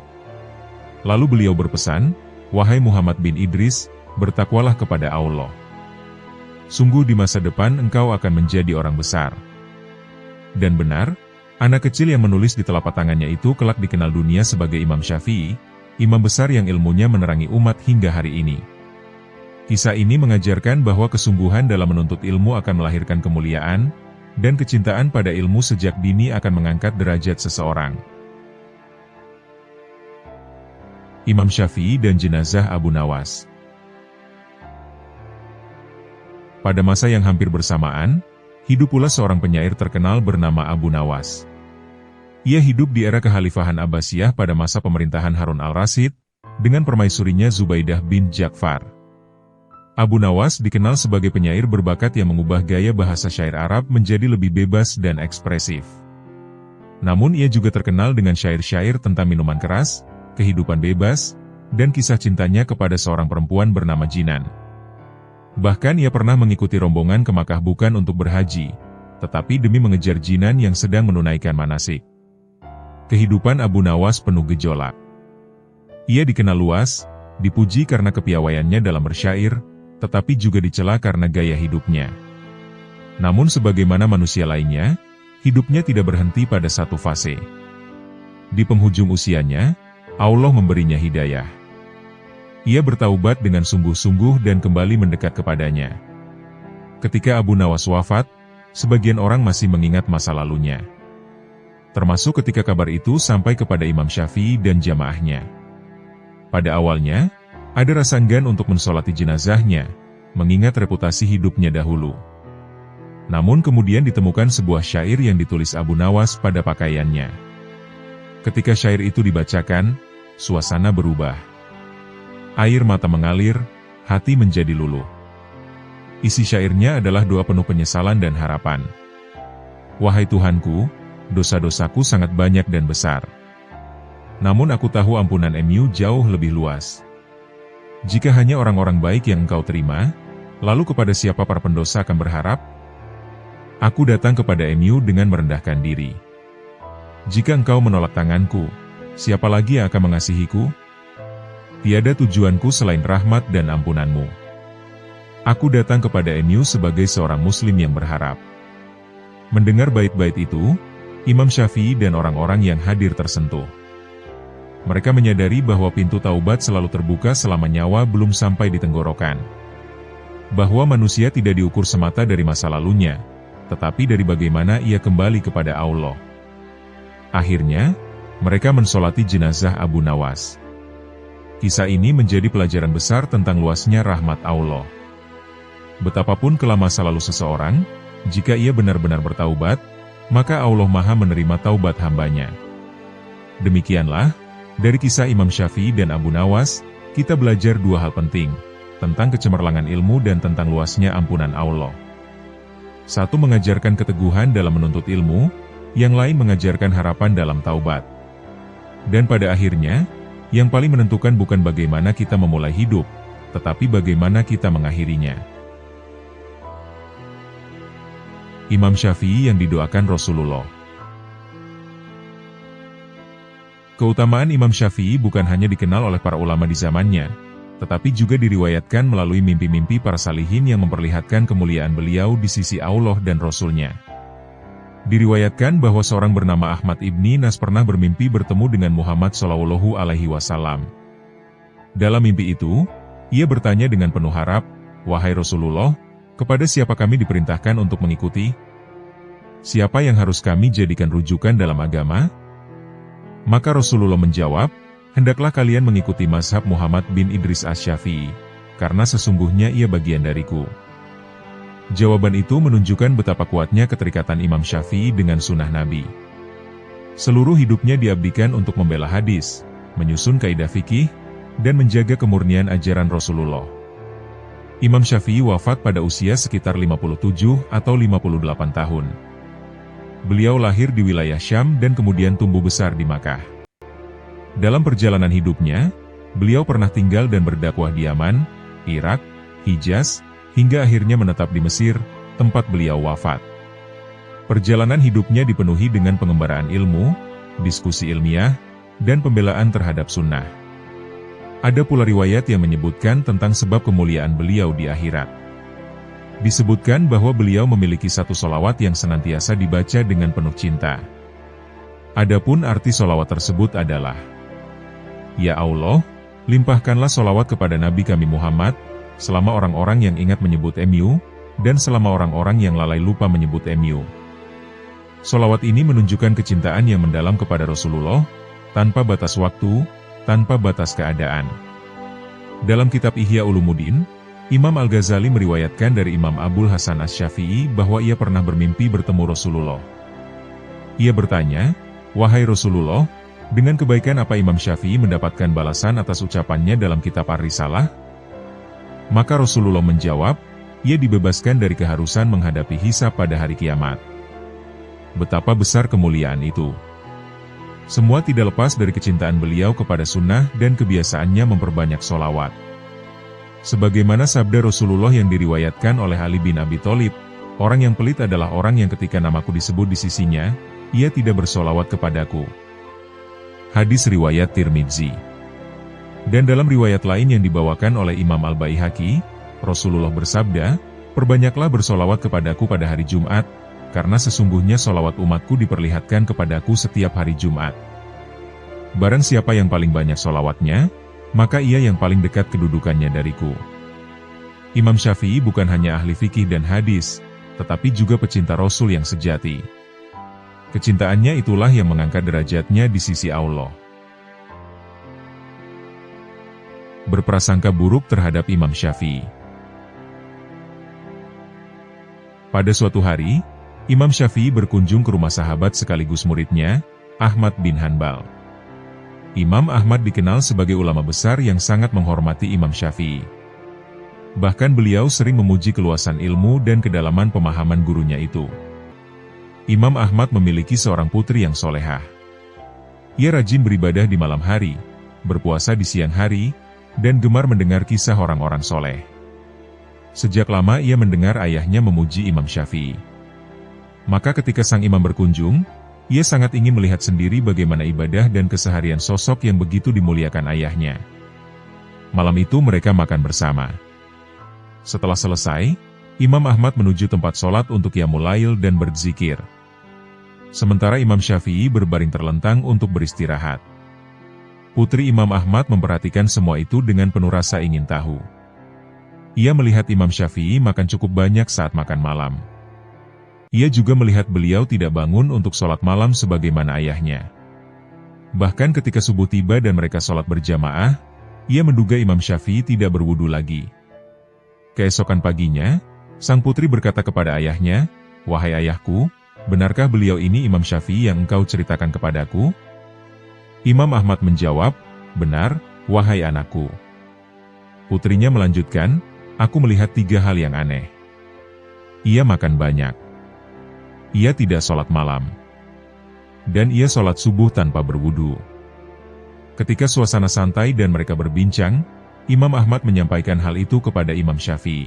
Lalu beliau berpesan, "Wahai Muhammad bin Idris, bertakwalah kepada Allah. Sungguh di masa depan engkau akan menjadi orang besar." Dan benar, anak kecil yang menulis di telapak tangannya itu kelak dikenal dunia sebagai Imam Syafi'i, imam besar yang ilmunya menerangi umat hingga hari ini. Kisah ini mengajarkan bahwa kesungguhan dalam menuntut ilmu akan melahirkan kemuliaan, dan kecintaan pada ilmu sejak dini akan mengangkat derajat seseorang. Imam Syafi'i dan jenazah Abu Nawas. Pada masa yang hampir bersamaan, hidup pula seorang penyair terkenal bernama Abu Nawas. Ia hidup di era kekhalifahan Abbasiyah pada masa pemerintahan Harun al-Rasyid, dengan permaisurinya Zubaidah bin Ja'far. Abu Nawas dikenal sebagai penyair berbakat yang mengubah gaya bahasa syair Arab menjadi lebih bebas dan ekspresif. Namun ia juga terkenal dengan syair-syair tentang minuman keras, kehidupan bebas, dan kisah cintanya kepada seorang perempuan bernama Jinan. Bahkan ia pernah mengikuti rombongan ke Makkah bukan untuk berhaji, tetapi demi mengejar Jinan yang sedang menunaikan manasik. Kehidupan Abu Nawas penuh gejolak. Ia dikenal luas, dipuji karena kepiawaiannya dalam bersyair, tetapi juga dicela karena gaya hidupnya. Namun sebagaimana manusia lainnya, hidupnya tidak berhenti pada satu fase. Di penghujung usianya, Allah memberinya hidayah. Ia bertaubat dengan sungguh-sungguh dan kembali mendekat kepadanya. Ketika Abu Nawas wafat, sebagian orang masih mengingat masa lalunya. Termasuk ketika kabar itu sampai kepada Imam Syafi'i dan jamaahnya. Pada awalnya, ada rasa enggan untuk mensolati jenazahnya, mengingat reputasi hidupnya dahulu. Namun kemudian ditemukan sebuah syair yang ditulis Abu Nawas pada pakaiannya. Ketika syair itu dibacakan, suasana berubah. Air mata mengalir, hati menjadi luluh. Isi syairnya adalah doa penuh penyesalan dan harapan. "Wahai Tuhanku, dosa-dosaku sangat banyak dan besar. Namun aku tahu ampunan-Mu jauh lebih luas. Jika hanya orang-orang baik yang Engkau terima, lalu kepada siapa para pendosa akan berharap? Aku datang kepada-Mu dengan merendahkan diri. Jika Engkau menolak tanganku, siapa lagi yang akan mengasihiku? Tiada tujuanku selain rahmat dan ampunan-Mu. Aku datang kepada-Mu sebagai seorang muslim yang berharap." Mendengar bait-bait itu, Imam Syafi'i dan orang-orang yang hadir tersentuh. Mereka menyadari bahwa pintu taubat selalu terbuka selama nyawa belum sampai di tenggorokan. Bahwa manusia tidak diukur semata dari masa lalunya, tetapi dari bagaimana ia kembali kepada Allah. Akhirnya, mereka mensolati jenazah Abu Nawas. Kisah ini menjadi pelajaran besar tentang luasnya rahmat Allah. Betapapun kelam masa lalu seseorang, jika ia benar-benar bertaubat, maka Allah Maha menerima taubat hambanya. Demikianlah, dari kisah Imam Syafi'i dan Abu Nawas, kita belajar dua hal penting, tentang kecemerlangan ilmu dan tentang luasnya ampunan Allah. Satu mengajarkan keteguhan dalam menuntut ilmu, yang lain mengajarkan harapan dalam taubat. Dan pada akhirnya, yang paling menentukan bukan bagaimana kita memulai hidup, tetapi bagaimana kita mengakhirinya. Imam Syafi'i yang didoakan Rasulullah. Keutamaan Imam Syafi'i bukan hanya dikenal oleh para ulama di zamannya, tetapi juga diriwayatkan melalui mimpi-mimpi para salihin yang memperlihatkan kemuliaan beliau di sisi Allah dan Rasul-Nya. Diriwayatkan bahwa seorang bernama Ahmad ibni Nas pernah bermimpi bertemu dengan Muhammad SAW. Dalam mimpi itu, ia bertanya dengan penuh harap, "Wahai Rasulullah, kepada siapa kami diperintahkan untuk mengikuti? Siapa yang harus kami jadikan rujukan dalam agama?" Maka Rasulullah menjawab, "Hendaklah kalian mengikuti mazhab Muhammad bin Idris Asy-Syafi'i, karena sesungguhnya ia bagian dariku." Jawaban itu menunjukkan betapa kuatnya keterikatan Imam Syafi'i dengan sunnah Nabi. Seluruh hidupnya diabdikan untuk membela hadis, menyusun kaidah fikih, dan menjaga kemurnian ajaran Rasulullah. Imam Syafi'i wafat pada usia sekitar 57 atau 58 tahun. Beliau lahir di wilayah Syam dan kemudian tumbuh besar di Makkah. Dalam perjalanan hidupnya, beliau pernah tinggal dan berdakwah di Yaman, Irak, Hijaz, hingga akhirnya menetap di Mesir, tempat beliau wafat. Perjalanan hidupnya dipenuhi dengan pengembaraan ilmu, diskusi ilmiah, dan pembelaan terhadap sunnah. Ada pula riwayat yang menyebutkan tentang sebab kemuliaan beliau di akhirat. Disebutkan bahwa beliau memiliki satu solawat yang senantiasa dibaca dengan penuh cinta. Adapun arti solawat tersebut adalah, "Ya Allah, limpahkanlah solawat kepada Nabi kami Muhammad, selama orang-orang yang ingat menyebut MU, dan selama orang-orang yang lalai lupa menyebut MU." Solawat ini menunjukkan kecintaan yang mendalam kepada Rasulullah, tanpa batas waktu, tanpa batas keadaan. Dalam kitab Ihya Ulumuddin, Imam Al-Ghazali meriwayatkan dari Imam Abul Hasan Asy-Syafi'i bahwa ia pernah bermimpi bertemu Rasulullah. Ia bertanya, "Wahai Rasulullah, dengan kebaikan apa Imam Syafi'i mendapatkan balasan atas ucapannya dalam kitab Ar-Risalah?" Maka Rasulullah menjawab, "Ia dibebaskan dari keharusan menghadapi hisab pada hari kiamat." Betapa besar kemuliaan itu. Semua tidak lepas dari kecintaan beliau kepada sunnah dan kebiasaannya memperbanyak solawat. Sebagaimana sabda Rasulullah yang diriwayatkan oleh Ali bin Abi Thalib, "Orang yang pelit adalah orang yang ketika namaku disebut di sisinya, ia tidak bersolawat kepadaku." Hadis riwayat Tirmidzi. Dan dalam riwayat lain yang dibawakan oleh Imam Al-Baihaqi, Rasulullah bersabda, "Perbanyaklah bersolawat kepadaku pada hari Jumat, karena sesungguhnya solawat umatku diperlihatkan kepadaku setiap hari Jumat. Barang siapa yang paling banyak solawatnya, maka ia yang paling dekat kedudukannya dariku." Imam Syafi'i bukan hanya ahli fikih dan hadis, tetapi juga pecinta Rasul yang sejati. Kecintaannya itulah yang mengangkat derajatnya di sisi Allah. Berprasangka buruk terhadap Imam Syafi'i. Pada suatu hari, Imam Syafi'i berkunjung ke rumah sahabat sekaligus muridnya, Ahmad bin Hanbal. Imam Ahmad dikenal sebagai ulama besar yang sangat menghormati Imam Syafi'i. Bahkan beliau sering memuji keluasan ilmu dan kedalaman pemahaman gurunya itu. Imam Ahmad memiliki seorang putri yang solehah. Ia rajin beribadah di malam hari, berpuasa di siang hari, dan gemar mendengar kisah orang-orang soleh. Sejak lama ia mendengar ayahnya memuji Imam Syafi'i. Maka ketika sang imam berkunjung, ia sangat ingin melihat sendiri bagaimana ibadah dan keseharian sosok yang begitu dimuliakan ayahnya. Malam itu mereka makan bersama. Setelah selesai, Imam Ahmad menuju tempat sholat untuk qiyamul lail dan berzikir. Sementara Imam Syafi'i berbaring terlentang untuk beristirahat. Putri Imam Ahmad memperhatikan semua itu dengan penuh rasa ingin tahu. Ia melihat Imam Syafi'i makan cukup banyak saat makan malam. Ia juga melihat beliau tidak bangun untuk sholat malam sebagaimana ayahnya. Bahkan ketika subuh tiba dan mereka sholat berjamaah, ia menduga Imam Syafi'i tidak berwudu lagi. Keesokan paginya, sang putri berkata kepada ayahnya, "Wahai ayahku, benarkah beliau ini Imam Syafi'i yang engkau ceritakan kepadaku?" Imam Ahmad menjawab, "Benar, wahai anakku." Putrinya melanjutkan, "Aku melihat 3 hal yang aneh. Ia makan banyak. Ia tidak sholat malam. Dan ia sholat subuh tanpa berwudu." Ketika suasana santai dan mereka berbincang, Imam Ahmad menyampaikan hal itu kepada Imam Syafi'i.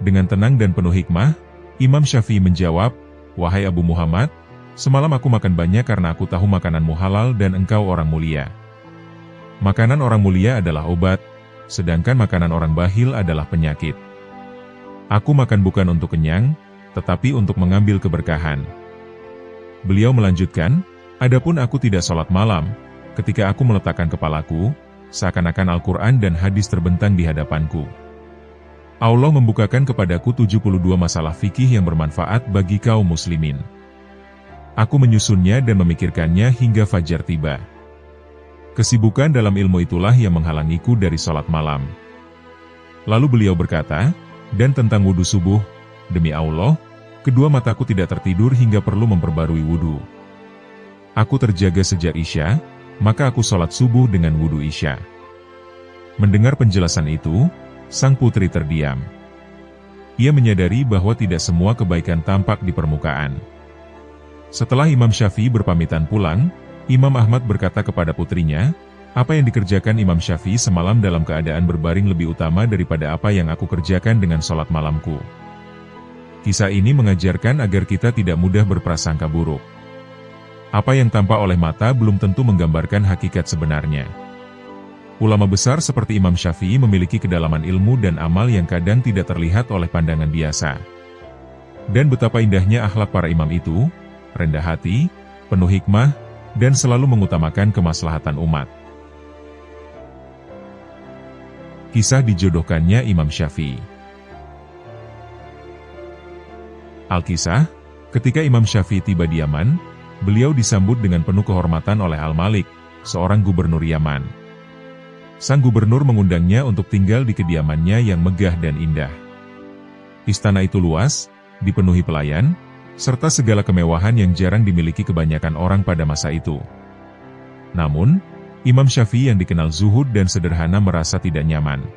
Dengan tenang dan penuh hikmah, Imam Syafi'i menjawab, "Wahai Abu Muhammad, semalam aku makan banyak karena aku tahu makananmu halal dan engkau orang mulia. Makanan orang mulia adalah obat, sedangkan makanan orang bakhil adalah penyakit. Aku makan bukan untuk kenyang, tetapi untuk mengambil keberkahan." Beliau melanjutkan, "Adapun aku tidak sholat malam, ketika aku meletakkan kepalaku, seakan-akan Al-Quran dan hadis terbentang di hadapanku. Allah membukakan kepadaku 72 masalah fikih yang bermanfaat bagi kaum muslimin. Aku menyusunnya dan memikirkannya hingga fajar tiba. Kesibukan dalam ilmu itulah yang menghalangiku dari sholat malam." Lalu beliau berkata, "Dan tentang wudhu subuh, demi Allah, kedua mataku tidak tertidur hingga perlu memperbarui wudhu. Aku terjaga sejak Isya, maka aku sholat subuh dengan wudhu Isya." Mendengar penjelasan itu, sang putri terdiam. Ia menyadari bahwa tidak semua kebaikan tampak di permukaan. Setelah Imam Syafi'i berpamitan pulang, Imam Ahmad berkata kepada putrinya, "Apa yang dikerjakan Imam Syafi'i semalam dalam keadaan berbaring lebih utama daripada apa yang aku kerjakan dengan sholat malamku." Kisah ini mengajarkan agar kita tidak mudah berprasangka buruk. Apa yang tampak oleh mata belum tentu menggambarkan hakikat sebenarnya. Ulama besar seperti Imam Syafi'i memiliki kedalaman ilmu dan amal yang kadang tidak terlihat oleh pandangan biasa. Dan betapa indahnya akhlak para imam itu, rendah hati, penuh hikmah, dan selalu mengutamakan kemaslahatan umat. Kisah dijodohkannya Imam Syafi'i. Al-Kisah, ketika Imam Syafi'i tiba di Yaman, beliau disambut dengan penuh kehormatan oleh Al-Malik, seorang gubernur Yaman. Sang gubernur mengundangnya untuk tinggal di kediamannya yang megah dan indah. Istana itu luas, dipenuhi pelayan, serta segala kemewahan yang jarang dimiliki kebanyakan orang pada masa itu. Namun, Imam Syafi'i yang dikenal zuhud dan sederhana merasa tidak nyaman.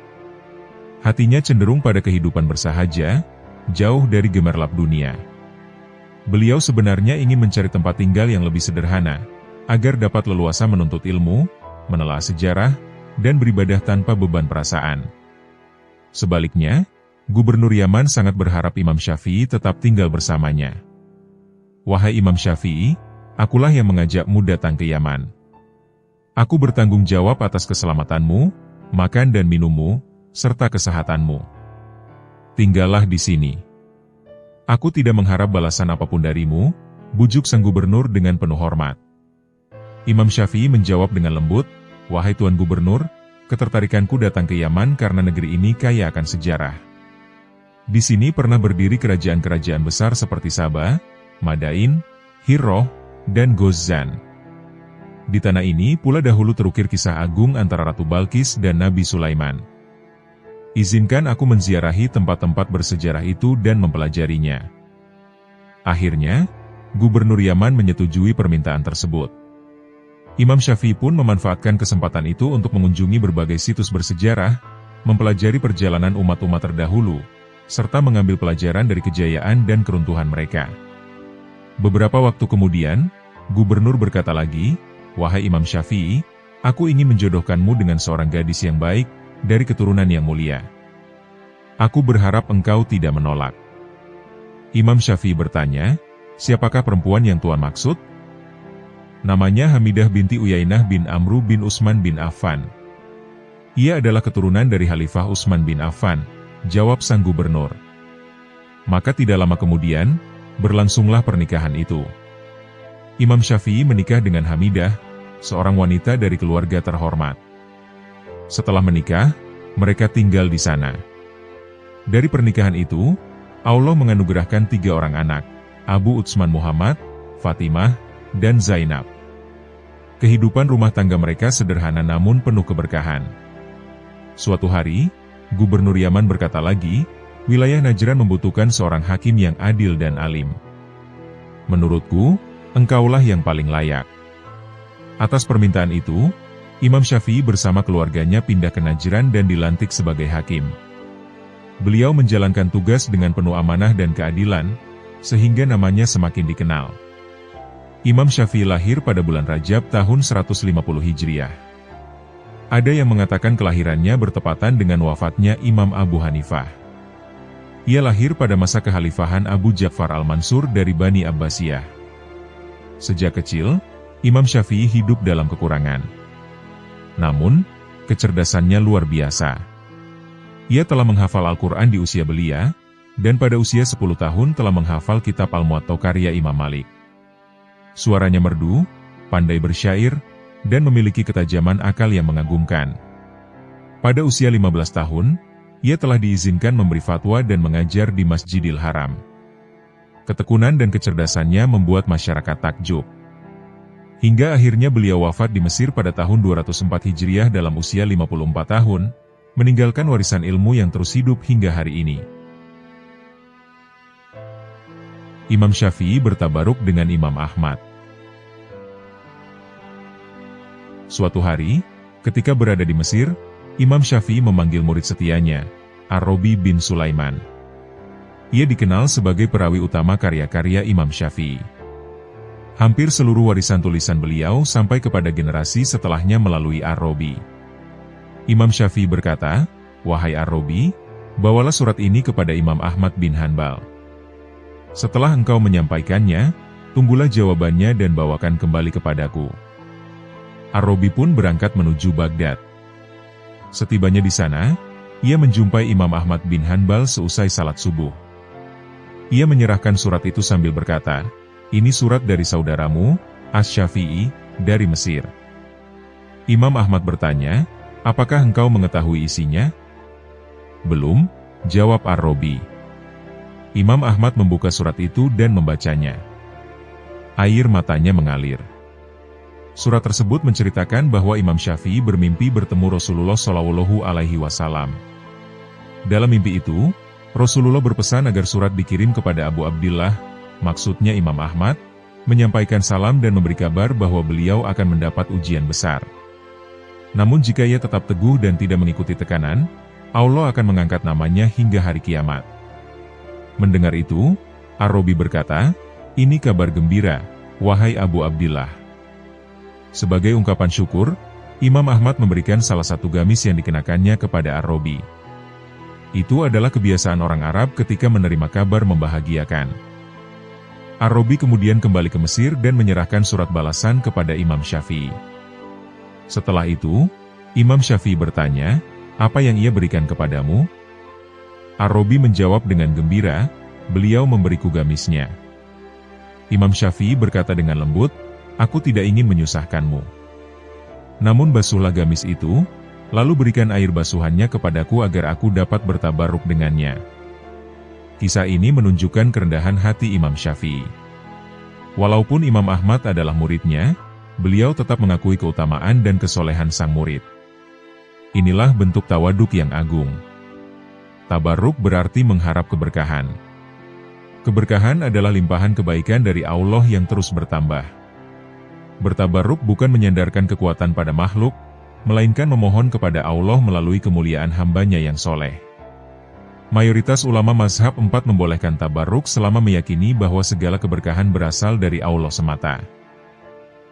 Hatinya cenderung pada kehidupan bersahaja, jauh dari gemerlap dunia. Beliau sebenarnya ingin mencari tempat tinggal yang lebih sederhana, agar dapat leluasa menuntut ilmu, menelaah sejarah, dan beribadah tanpa beban perasaan. Sebaliknya, Gubernur Yaman sangat berharap Imam Syafi'i tetap tinggal bersamanya. "Wahai Imam Syafi'i, akulah yang mengajakmu datang ke Yaman. Aku bertanggung jawab atas keselamatanmu, makan dan minummu, serta kesehatanmu. Tinggallah di sini. Aku tidak mengharap balasan apapun darimu," bujuk sang gubernur dengan penuh hormat. Imam Syafi'i menjawab dengan lembut, "Wahai Tuan Gubernur, ketertarikanku datang ke Yaman karena negeri ini kaya akan sejarah. Di sini pernah berdiri kerajaan-kerajaan besar seperti Sabah, Madain, Hirroh, dan Ghozan. Di tanah ini pula dahulu terukir kisah agung antara Ratu Balkis dan Nabi Sulaiman. Izinkan aku menziarahi tempat-tempat bersejarah itu dan mempelajarinya." Akhirnya, Gubernur Yaman menyetujui permintaan tersebut. Imam Syafi'i pun memanfaatkan kesempatan itu untuk mengunjungi berbagai situs bersejarah, mempelajari perjalanan umat-umat terdahulu, serta mengambil pelajaran dari kejayaan dan keruntuhan mereka. Beberapa waktu kemudian, Gubernur berkata lagi, "Wahai Imam Syafi'i, aku ingin menjodohkanmu dengan seorang gadis yang baik, dari keturunan yang mulia. Aku berharap engkau tidak menolak." Imam Syafi'i bertanya, "Siapakah perempuan yang Tuan maksud?" "Namanya Hamidah binti Uyainah bin Amru bin Utsman bin Affan. Ia adalah keturunan dari Khalifah Utsman bin Affan," jawab sang gubernur. Maka tidak lama kemudian, berlangsunglah pernikahan itu. Imam Syafi'i menikah dengan Hamidah, seorang wanita dari keluarga terhormat. Setelah menikah, mereka tinggal di sana. Dari pernikahan itu, Allah menganugerahkan 3 orang anak. Abu Utsman Muhammad, Fatimah, dan Zainab. Kehidupan rumah tangga mereka sederhana namun penuh keberkahan. Suatu hari, Gubernur Yaman berkata lagi, wilayah Najran membutuhkan seorang hakim yang adil dan alim. Menurutku, engkaulah yang paling layak. Atas permintaan itu, Imam Syafi'i bersama keluarganya pindah ke Najran dan dilantik sebagai hakim. Beliau menjalankan tugas dengan penuh amanah dan keadilan, sehingga namanya semakin dikenal. Imam Syafi'i lahir pada bulan Rajab tahun 150 Hijriah. Ada yang mengatakan kelahirannya bertepatan dengan wafatnya Imam Abu Hanifah. Ia lahir pada masa kekhalifahan Abu Ja'far al-Mansur dari Bani Abbasiyah. Sejak kecil, Imam Syafi'i hidup dalam kekurangan. Namun, kecerdasannya luar biasa. Ia telah menghafal Al-Quran di usia belia, dan pada usia 10 tahun telah menghafal kitab Al-Muwatta karya Imam Malik. Suaranya merdu, pandai bersyair, dan memiliki ketajaman akal yang mengagumkan. Pada usia 15 tahun, ia telah diizinkan memberi fatwa dan mengajar di Masjidil Haram. Ketekunan dan kecerdasannya membuat masyarakat takjub. Hingga akhirnya beliau wafat di Mesir pada tahun 204 Hijriah dalam usia 54 tahun, meninggalkan warisan ilmu yang terus hidup hingga hari ini. Imam Syafi'i bertabaruk dengan Imam Ahmad. Suatu hari, ketika berada di Mesir, Imam Syafi'i memanggil murid setianya, Ar-Rabi bin Sulaiman. Ia dikenal sebagai perawi utama karya-karya Imam Syafi'i. Hampir seluruh warisan tulisan beliau sampai kepada generasi setelahnya melalui Ar-Rabi. Imam Syafi'i berkata, "Wahai Ar-Rabi, bawalah surat ini kepada Imam Ahmad bin Hanbal. Setelah engkau menyampaikannya, tunggulah jawabannya dan bawakan kembali kepadaku." Ar-Rabi pun berangkat menuju Baghdad. Setibanya di sana, ia menjumpai Imam Ahmad bin Hanbal seusai salat subuh. Ia menyerahkan surat itu sambil berkata, "Ini surat dari saudaramu, Asy-Syafi'i, dari Mesir." Imam Ahmad bertanya, "Apakah engkau mengetahui isinya?" "Belum," jawab Ar-Rabi. Imam Ahmad membuka surat itu dan membacanya. Air matanya mengalir. Surat tersebut menceritakan bahwa Imam Syafi'i bermimpi bertemu Rasulullah Shallallahu Alaihi Wasallam. Dalam mimpi itu, Rasulullah berpesan agar surat dikirim kepada Abu Abdillah, maksudnya Imam Ahmad, menyampaikan salam dan memberi kabar bahwa beliau akan mendapat ujian besar. Namun jika ia tetap teguh dan tidak mengikuti tekanan, Allah akan mengangkat namanya hingga hari kiamat. Mendengar itu, Ar-Rabi berkata, "Ini kabar gembira, wahai Abu Abdillah." Sebagai ungkapan syukur, Imam Ahmad memberikan salah satu gamis yang dikenakannya kepada Ar-Rabi. Itu adalah kebiasaan orang Arab ketika menerima kabar membahagiakan. Ar-Rabi kemudian kembali ke Mesir dan menyerahkan surat balasan kepada Imam Syafi'i. Setelah itu, Imam Syafi'i bertanya, "Apa yang ia berikan kepadamu?" Ar-Rabi menjawab dengan gembira, "Beliau memberiku gamisnya." Imam Syafi'i berkata dengan lembut, "Aku tidak ingin menyusahkanmu. Namun basuhlah gamis itu, lalu berikan air basuhannya kepadaku agar aku dapat bertabaruk dengannya." Kisah ini menunjukkan kerendahan hati Imam Syafi'i. Walaupun Imam Ahmad adalah muridnya, beliau tetap mengakui keutamaan dan kesolehan sang murid. Inilah bentuk tawaduk yang agung. Tabarruk berarti mengharap keberkahan. Keberkahan adalah limpahan kebaikan dari Allah yang terus bertambah. Bertabarruk bukan menyandarkan kekuatan pada makhluk, melainkan memohon kepada Allah melalui kemuliaan hambanya yang soleh. Mayoritas ulama mazhab 4 membolehkan tabarruk selama meyakini bahwa segala keberkahan berasal dari Allah semata.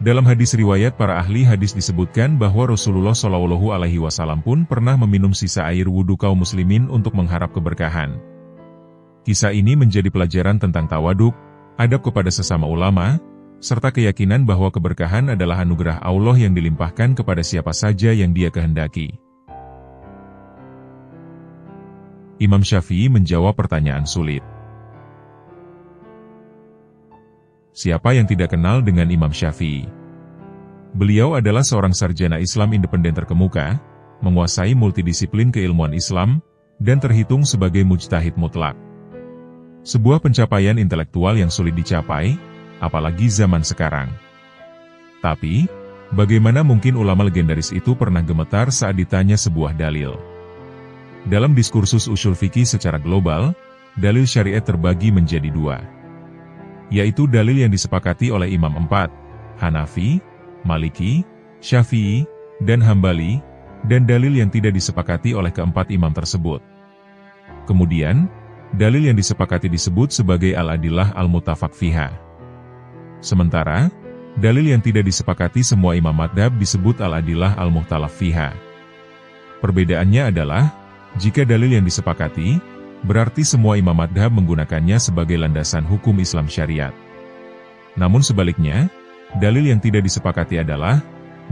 Dalam hadis riwayat para ahli hadis disebutkan bahwa Rasulullah Shallallahu Alaihi Wasallam pun pernah meminum sisa air wudhu kaum muslimin untuk mengharap keberkahan. Kisah ini menjadi pelajaran tentang tawaduk, adab kepada sesama ulama, serta keyakinan bahwa keberkahan adalah anugerah Allah yang dilimpahkan kepada siapa saja yang Dia kehendaki. Imam Syafi'i menjawab pertanyaan sulit. Siapa yang tidak kenal dengan Imam Syafi'i? Beliau adalah seorang sarjana Islam independen terkemuka, menguasai multidisiplin keilmuan Islam, dan terhitung sebagai mujtahid mutlak. Sebuah pencapaian intelektual yang sulit dicapai, apalagi zaman sekarang. Tapi, bagaimana mungkin ulama legendaris itu pernah gemetar saat ditanya sebuah dalil? Dalam diskursus usul fikih secara global, dalil syariat terbagi menjadi dua, yaitu dalil yang disepakati oleh Imam 4, Hanafi, Maliki, Syafi'i, dan Hambali, dan dalil yang tidak disepakati oleh keempat imam tersebut. Kemudian, dalil yang disepakati disebut sebagai al-adillah al-mutafaq fiha. Sementara, dalil yang tidak disepakati semua imam madhab disebut al-adillah al-mukhtalaf fiha. Perbedaannya adalah, jika dalil yang disepakati, berarti semua imam madhab menggunakannya sebagai landasan hukum Islam syariat. Namun sebaliknya, dalil yang tidak disepakati adalah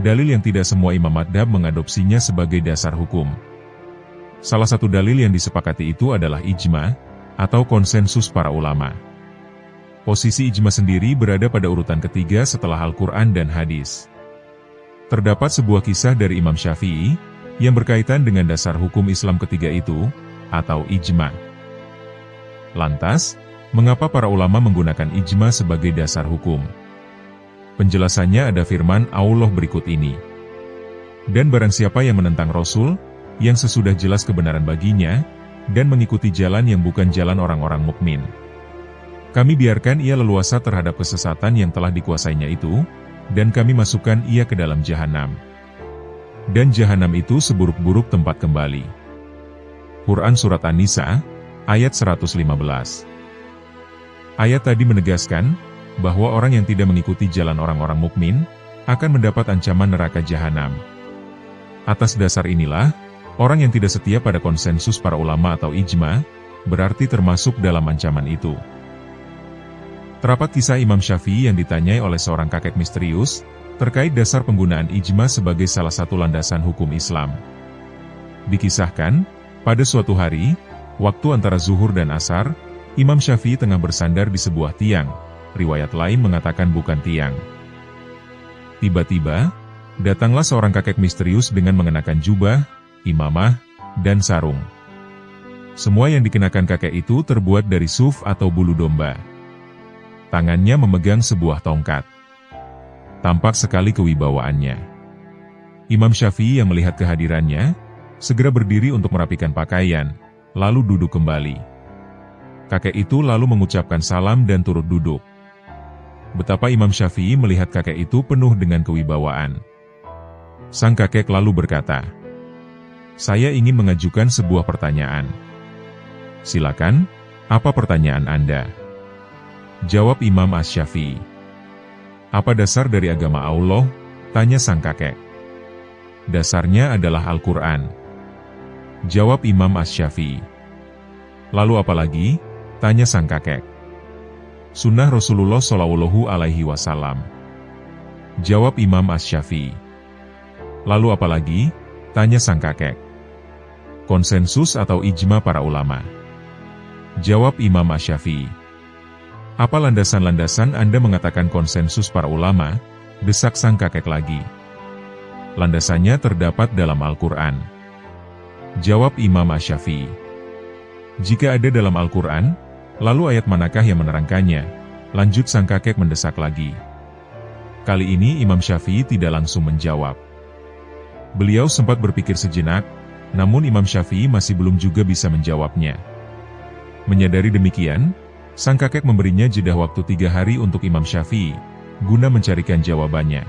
dalil yang tidak semua imam madhab mengadopsinya sebagai dasar hukum. Salah satu dalil yang disepakati itu adalah ijma, atau konsensus para ulama. Posisi ijma sendiri berada pada urutan ketiga setelah Al-Quran dan hadis. Terdapat sebuah kisah dari Imam Syafi'i, yang berkaitan dengan dasar hukum Islam ketiga itu, atau ijma. Lantas, mengapa para ulama menggunakan ijma sebagai dasar hukum? Penjelasannya ada firman Allah berikut ini. Dan barang siapa yang menentang Rasul, yang sesudah jelas kebenaran baginya, dan mengikuti jalan yang bukan jalan orang-orang mukmin, kami biarkan ia leluasa terhadap kesesatan yang telah dikuasainya itu, dan kami masukkan ia ke dalam jahanam. Dan jahanam itu seburuk-buruk tempat kembali. Quran Surat An-Nisa, ayat 115. Ayat tadi menegaskan, bahwa orang yang tidak mengikuti jalan orang-orang mukmin, akan mendapat ancaman neraka jahanam. Atas dasar inilah, orang yang tidak setia pada konsensus para ulama atau ijma, berarti termasuk dalam ancaman itu. Terdapat kisah Imam Syafi'i yang ditanyai oleh seorang kakek misterius, terkait dasar penggunaan ijma sebagai salah satu landasan hukum Islam. Dikisahkan, pada suatu hari, waktu antara zuhur dan asar, Imam Syafi'i tengah bersandar di sebuah tiang. Riwayat lain mengatakan bukan tiang. Tiba-tiba, datanglah seorang kakek misterius dengan mengenakan jubah, imamah, dan sarung. Semua yang dikenakan kakek itu terbuat dari suf atau bulu domba. Tangannya memegang sebuah tongkat. Tampak sekali kewibawaannya. Imam Syafi'i yang melihat kehadirannya, segera berdiri untuk merapikan pakaian, lalu duduk kembali. Kakek itu lalu mengucapkan salam dan turut duduk. Betapa Imam Syafi'i melihat kakek itu penuh dengan kewibawaan. Sang kakek lalu berkata, "Saya ingin mengajukan sebuah pertanyaan." "Silakan, apa pertanyaan Anda?" Jawab Imam Asy-Syafi'i. "Apa dasar dari agama Allah?" tanya sang kakek. "Dasarnya adalah Al-Quran." Jawab Imam Asy-Syafi'i. "Lalu apa lagi?" tanya sang kakek. "Sunnah Rasulullah Shallallahu Alaihi Wasallam." Jawab Imam Asy-Syafi'i. "Lalu apa lagi?" tanya sang kakek. "Konsensus atau ijma para ulama." Jawab Imam Asy-Syafi'i. "Apa landasan-landasan Anda mengatakan konsensus para ulama?" desak sang kakek lagi. "Landasannya terdapat dalam Al-Quran." Jawab Imam Asy-Syafi'i. "Jika ada dalam Al-Quran, lalu ayat manakah yang menerangkannya?" lanjut sang kakek mendesak lagi. Kali ini Imam Syafi'i tidak langsung menjawab. Beliau sempat berpikir sejenak, namun Imam Syafi'i masih belum juga bisa menjawabnya. Menyadari demikian, sang kakek memberinya jeda waktu 3 hari untuk Imam Syafi'i, guna mencarikan jawabannya.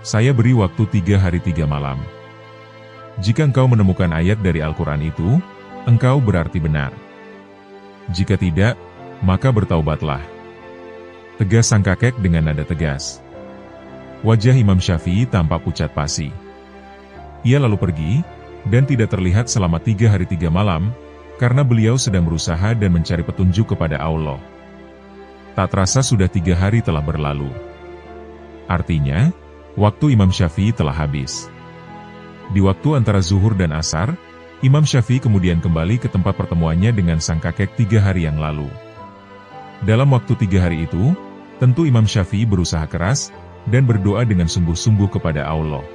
"Saya beri waktu 3 hari 3 malam. Jika engkau menemukan ayat dari Al-Quran itu, engkau berarti benar. Jika tidak, maka bertaubatlah." Tegas sang kakek dengan nada tegas. Wajah Imam Syafi'i tampak pucat pasi. Ia lalu pergi, dan tidak terlihat selama 3 hari 3 malam, karena beliau sedang berusaha dan mencari petunjuk kepada Allah. Tak terasa sudah 3 hari telah berlalu. Artinya, waktu Imam Syafi'i telah habis. Di waktu antara zuhur dan asar, Imam Syafi'i kemudian kembali ke tempat pertemuannya dengan sang kakek 3 hari yang lalu. Dalam waktu 3 hari itu, tentu Imam Syafi'i berusaha keras, dan berdoa dengan sungguh-sungguh kepada Allah.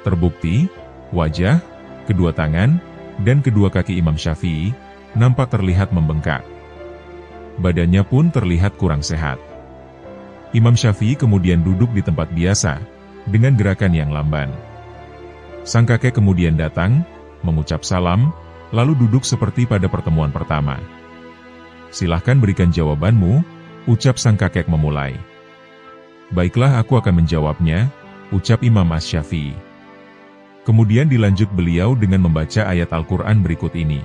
Terbukti, wajah, kedua tangan, dan kedua kaki Imam Syafi'i nampak terlihat membengkak. badannya pun terlihat kurang sehat. Imam Syafi'i kemudian duduk di tempat biasa, dengan gerakan yang lamban. Sang kakek kemudian datang, mengucap salam, lalu duduk seperti pada pertemuan pertama. "Silahkan berikan jawabanmu," ucap sang kakek memulai. "Baiklah, aku akan menjawabnya," ucap Imam Asy-Syafi'i. Kemudian dilanjut beliau dengan membaca ayat Al-Quran berikut ini.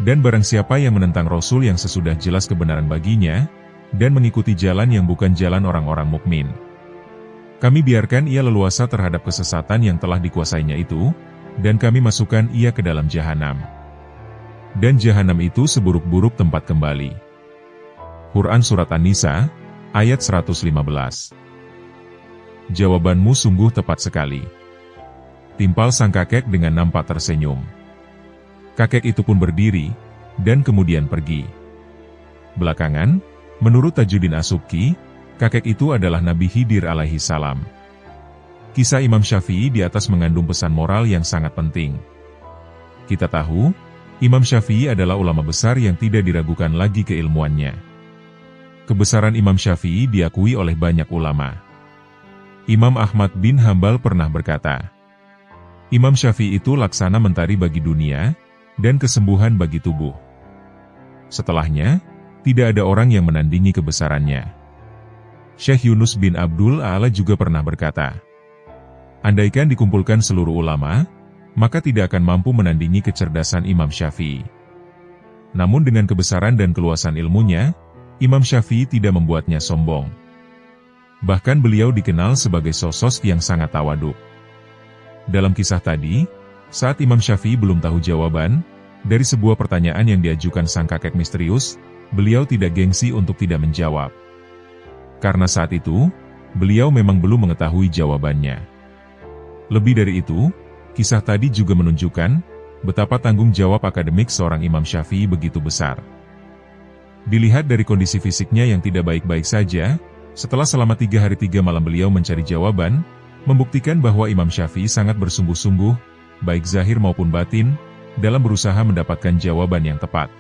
"Dan barang siapa yang menentang Rasul yang sesudah jelas kebenaran baginya, dan mengikuti jalan yang bukan jalan orang-orang mukmin, kami biarkan ia leluasa terhadap kesesatan yang telah dikuasainya itu, dan kami masukkan ia ke dalam jahanam. Dan jahanam itu seburuk-buruk tempat kembali." Quran Surat An-Nisa, ayat 115. "Jawabanmu sungguh tepat sekali," timpal sang kakek dengan nampak tersenyum. Kakek itu pun berdiri, dan kemudian pergi. Belakangan, menurut Tajuddin As-Subki, kakek itu adalah Nabi Khidir alaihi salam. Kisah Imam Syafi'i di atas mengandung pesan moral yang sangat penting. Kita tahu, Imam Syafi'i adalah ulama besar yang tidak diragukan lagi keilmuannya. Kebesaran Imam Syafi'i diakui oleh banyak ulama. Imam Ahmad bin Hambal pernah berkata, "Imam Syafi'i itu laksana mentari bagi dunia, dan kesembuhan bagi tubuh." Setelahnya, tidak ada orang yang menandingi kebesarannya. Syekh Yunus bin Abdul A'la juga pernah berkata, "Andaikan dikumpulkan seluruh ulama, maka tidak akan mampu menandingi kecerdasan Imam Syafi'i." Namun dengan kebesaran dan keluasan ilmunya, Imam Syafi'i tidak membuatnya sombong. Bahkan beliau dikenal sebagai sosok yang sangat tawaduk. Dalam kisah tadi, saat Imam Syafi'i belum tahu jawaban, dari sebuah pertanyaan yang diajukan sang kakek misterius, beliau tidak gengsi untuk tidak menjawab. Karena saat itu, beliau memang belum mengetahui jawabannya. Lebih dari itu, kisah tadi juga menunjukkan betapa tanggung jawab akademik seorang Imam Syafi'i begitu besar. Dilihat dari kondisi fisiknya yang tidak baik-baik saja, setelah selama 3 hari 3 malam beliau mencari jawaban, membuktikan bahwa Imam Syafi'i sangat bersungguh-sungguh, baik zahir maupun batin, dalam berusaha mendapatkan jawaban yang tepat.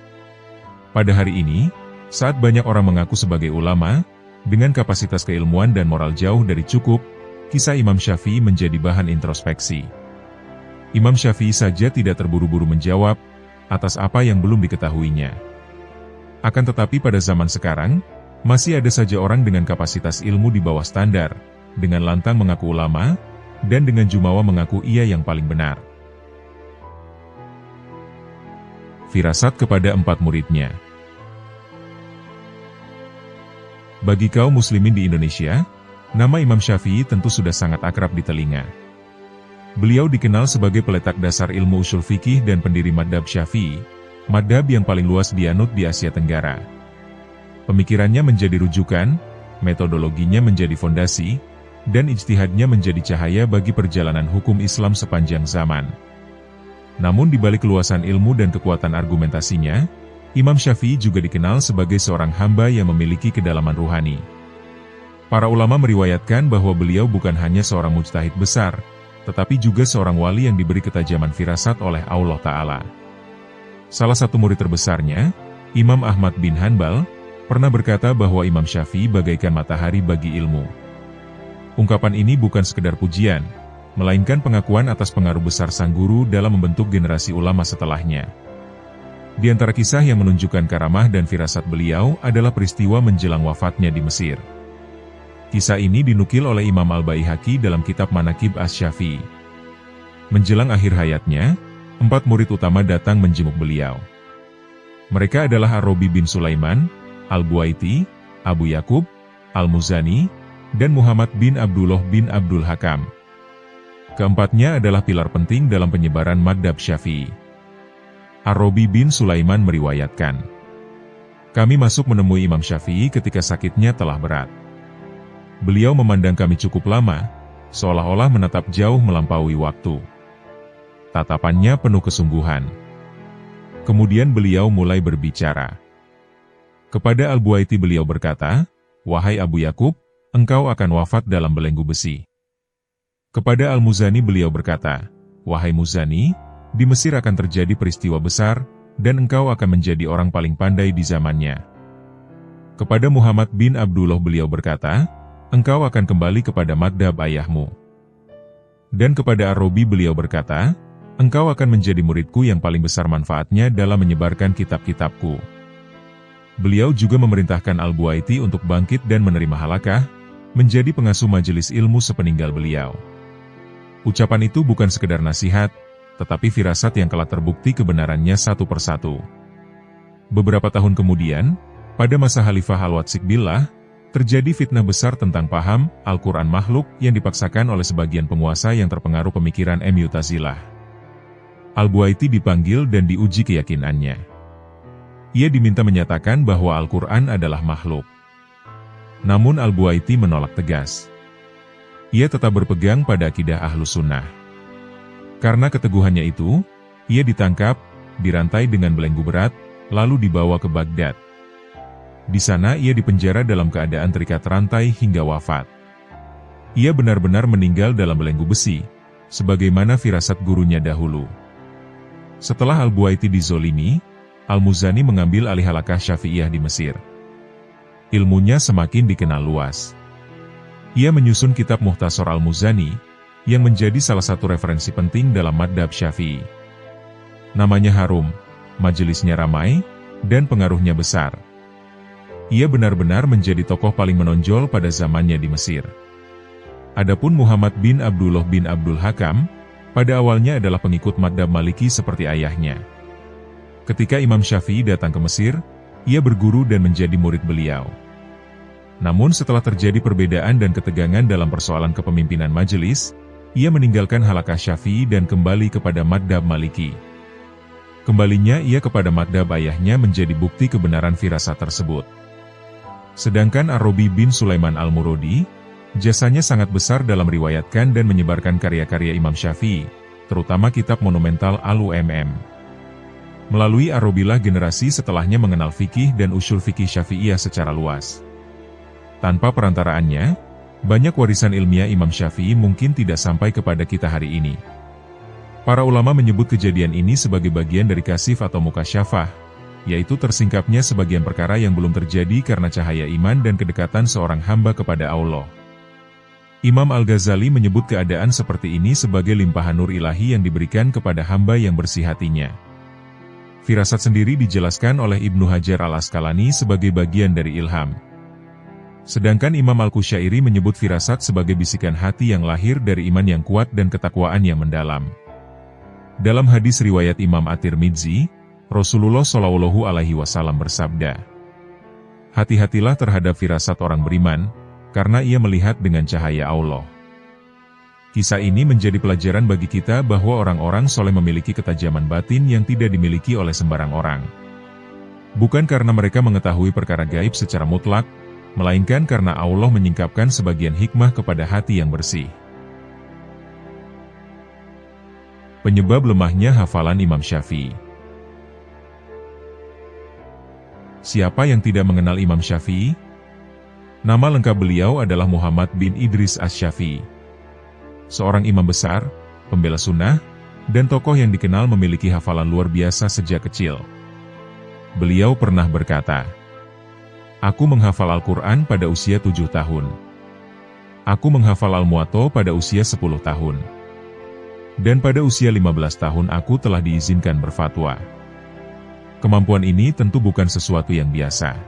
Pada hari ini, saat banyak orang mengaku sebagai ulama, dengan kapasitas keilmuan dan moral jauh dari cukup, kisah Imam Syafi'i menjadi bahan introspeksi. Imam Syafi'i saja tidak terburu-buru menjawab atas apa yang belum diketahuinya. Akan tetapi pada zaman sekarang, masih ada saja orang dengan kapasitas ilmu di bawah standar, dengan lantang mengaku ulama, dan dengan jumawa mengaku ia yang paling benar. Firasat kepada 4 muridnya. Bagi kaum muslimin di Indonesia, nama Imam Syafi'i tentu sudah sangat akrab di telinga. Beliau dikenal sebagai peletak dasar ilmu ushul fikih dan pendiri madhab Syafi'i, madhab yang paling luas dianut di Asia Tenggara. Pemikirannya menjadi rujukan, metodologinya menjadi fondasi, dan ijtihadnya menjadi cahaya bagi perjalanan hukum Islam sepanjang zaman. Namun di balik keluasan ilmu dan kekuatan argumentasinya, Imam Syafi'i juga dikenal sebagai seorang hamba yang memiliki kedalaman ruhani. Para ulama meriwayatkan bahwa beliau bukan hanya seorang mujtahid besar, tetapi juga seorang wali yang diberi ketajaman firasat oleh Allah Ta'ala. Salah satu murid terbesarnya, Imam Ahmad bin Hanbal, pernah berkata bahwa Imam Syafi'i bagaikan matahari bagi ilmu. Ungkapan ini bukan sekedar pujian, melainkan pengakuan atas pengaruh besar sang guru dalam membentuk generasi ulama setelahnya. Di antara kisah yang menunjukkan karamah dan firasat beliau adalah peristiwa menjelang wafatnya di Mesir. Kisah ini dinukil oleh Imam Al-Baihaqi dalam kitab Manaqib Asy-Syafi'i. Menjelang akhir hayatnya, 4 murid utama datang menjenguk beliau. Mereka adalah Ar-Rabi bin Sulaiman, Al-Buaiti, Abu Yakub, Al-Muzani, dan Muhammad bin Abdullah bin Abdul Hakam. Keempatnya adalah pilar penting dalam penyebaran madhab Syafi'i. Ar-Rabi bin Sulaiman meriwayatkan, "Kami masuk menemui Imam Syafi'i ketika sakitnya telah berat. Beliau memandang kami cukup lama, seolah-olah menatap jauh melampaui waktu. Tatapannya penuh kesungguhan. Kemudian beliau mulai berbicara. Kepada Al-Buaiti beliau berkata, 'Wahai Abu Yakub, engkau akan wafat dalam belenggu besi.' Kepada Al-Muzani beliau berkata, 'Wahai Muzani, di Mesir akan terjadi peristiwa besar, dan engkau akan menjadi orang paling pandai di zamannya. Kepada Muhammad bin Abdullah beliau berkata, engkau akan kembali kepada madhab ayahmu. Dan kepada Ar-Rabi beliau berkata, engkau akan menjadi muridku yang paling besar manfaatnya dalam menyebarkan kitab-kitabku. Beliau juga memerintahkan Al-Buaiti untuk bangkit dan menerima halakah, menjadi pengasuh majelis ilmu sepeninggal beliau. Ucapan itu bukan sekedar nasihat, tetapi firasat yang telah terbukti kebenarannya satu persatu. Beberapa tahun kemudian, pada masa Khalifah Al-Watsiq Billah, terjadi fitnah besar tentang paham Al-Quran makhluk yang dipaksakan oleh sebagian penguasa yang terpengaruh pemikiran Mu'tazilah. Al-Buaiti dipanggil dan diuji keyakinannya. Ia diminta menyatakan bahwa Al-Quran adalah makhluk. Namun Al-Buaiti menolak tegas. Ia tetap berpegang pada akidah Ahlus Sunnah. Karena keteguhannya itu, ia ditangkap, dirantai dengan belenggu berat, lalu dibawa ke Baghdad. Di sana ia dipenjara dalam keadaan terikat rantai hingga wafat. Ia benar-benar meninggal dalam belenggu besi, sebagaimana firasat gurunya dahulu. Setelah Al-Buaiti dizolimi, Al-Muzani mengambil alih halaqah Syafi'iyah di Mesir. Ilmunya semakin dikenal luas. Ia menyusun kitab Mukhtasar Al-Muzani, yang menjadi salah satu referensi penting dalam madhab Syafi'i. Namanya harum, majelisnya ramai, dan pengaruhnya besar. Ia benar-benar menjadi tokoh paling menonjol pada zamannya di Mesir. Adapun Muhammad bin Abdullah bin Abdul Hakam, pada awalnya adalah pengikut madhab Maliki seperti ayahnya. Ketika Imam Syafi'i datang ke Mesir, ia berguru dan menjadi murid beliau. Namun setelah terjadi perbedaan dan ketegangan dalam persoalan kepemimpinan majelis, ia meninggalkan halaqah Syafi'i dan kembali kepada madhab Maliki. Kembalinya ia kepada madhab ayahnya menjadi bukti kebenaran firasat tersebut. Sedangkan Ar-Rabi bin Sulaiman Al-Muradi, jasanya sangat besar dalam meriwayatkan dan menyebarkan karya-karya Imam Syafi'i, terutama kitab monumental Al-Umm. Melalui Ar-Rabilah generasi setelahnya mengenal fikih dan usul fikih Syafi'iyah secara luas. Tanpa perantaraannya, banyak warisan ilmiah Imam Syafi'i mungkin tidak sampai kepada kita hari ini. Para ulama menyebut kejadian ini sebagai bagian dari kasif atau mukasyafah, yaitu tersingkapnya sebagian perkara yang belum terjadi karena cahaya iman dan kedekatan seorang hamba kepada Allah. Imam Al-Ghazali menyebut keadaan seperti ini sebagai limpahan nur ilahi yang diberikan kepada hamba yang bersih hatinya. Firasat sendiri dijelaskan oleh Ibnu Hajar Al-Asqalani sebagai bagian dari ilham. Sedangkan Imam Al-Qusyairi menyebut firasat sebagai bisikan hati yang lahir dari iman yang kuat dan ketakwaan yang mendalam. Dalam hadis riwayat Imam At-Tirmidzi, Rasulullah Shallallahu Alaihi Wasallam bersabda, hati-hatilah terhadap firasat orang beriman, karena ia melihat dengan cahaya Allah. Kisah ini menjadi pelajaran bagi kita bahwa orang-orang soleh memiliki ketajaman batin yang tidak dimiliki oleh sembarang orang. Bukan karena mereka mengetahui perkara gaib secara mutlak, melainkan karena Allah menyingkapkan sebagian hikmah kepada hati yang bersih. Penyebab lemahnya hafalan Imam Syafi'i. Siapa yang tidak mengenal Imam Syafi'i? Nama lengkap beliau adalah Muhammad bin Idris Asy-Syafi'i. Seorang imam besar, pembela sunnah, dan tokoh yang dikenal memiliki hafalan luar biasa sejak kecil. Beliau pernah berkata, aku menghafal Al-Quran pada usia 7 tahun. Aku menghafal Al-Muwatta pada usia 10 tahun. Dan pada usia 15 tahun aku telah diizinkan berfatwa. Kemampuan ini tentu bukan sesuatu yang biasa.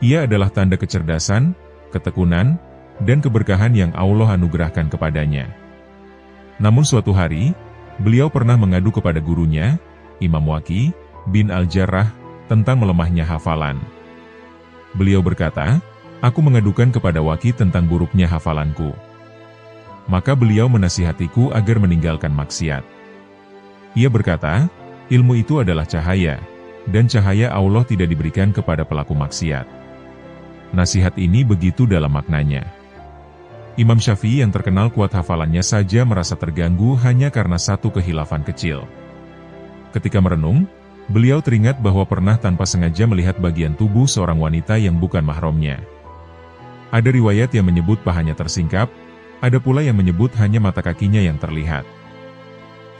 Ia adalah tanda kecerdasan, ketekunan, dan keberkahan yang Allah anugerahkan kepadanya. Namun suatu hari, beliau pernah mengadu kepada gurunya, Imam Waqi' bin Al-Jarrah, tentang melemahnya hafalan. Beliau berkata, aku mengadukan kepada Waqi' tentang buruknya hafalanku. Maka beliau menasihatiku agar meninggalkan maksiat. Ia berkata, ilmu itu adalah cahaya, dan cahaya Allah tidak diberikan kepada pelaku maksiat. Nasihat ini begitu dalam maknanya. Imam Syafi'i yang terkenal kuat hafalannya saja merasa terganggu hanya karena satu khilafan kecil. Ketika merenung, beliau teringat bahwa pernah tanpa sengaja melihat bagian tubuh seorang wanita yang bukan mahramnya. Ada riwayat yang menyebut pahanya tersingkap, ada pula yang menyebut hanya mata kakinya yang terlihat.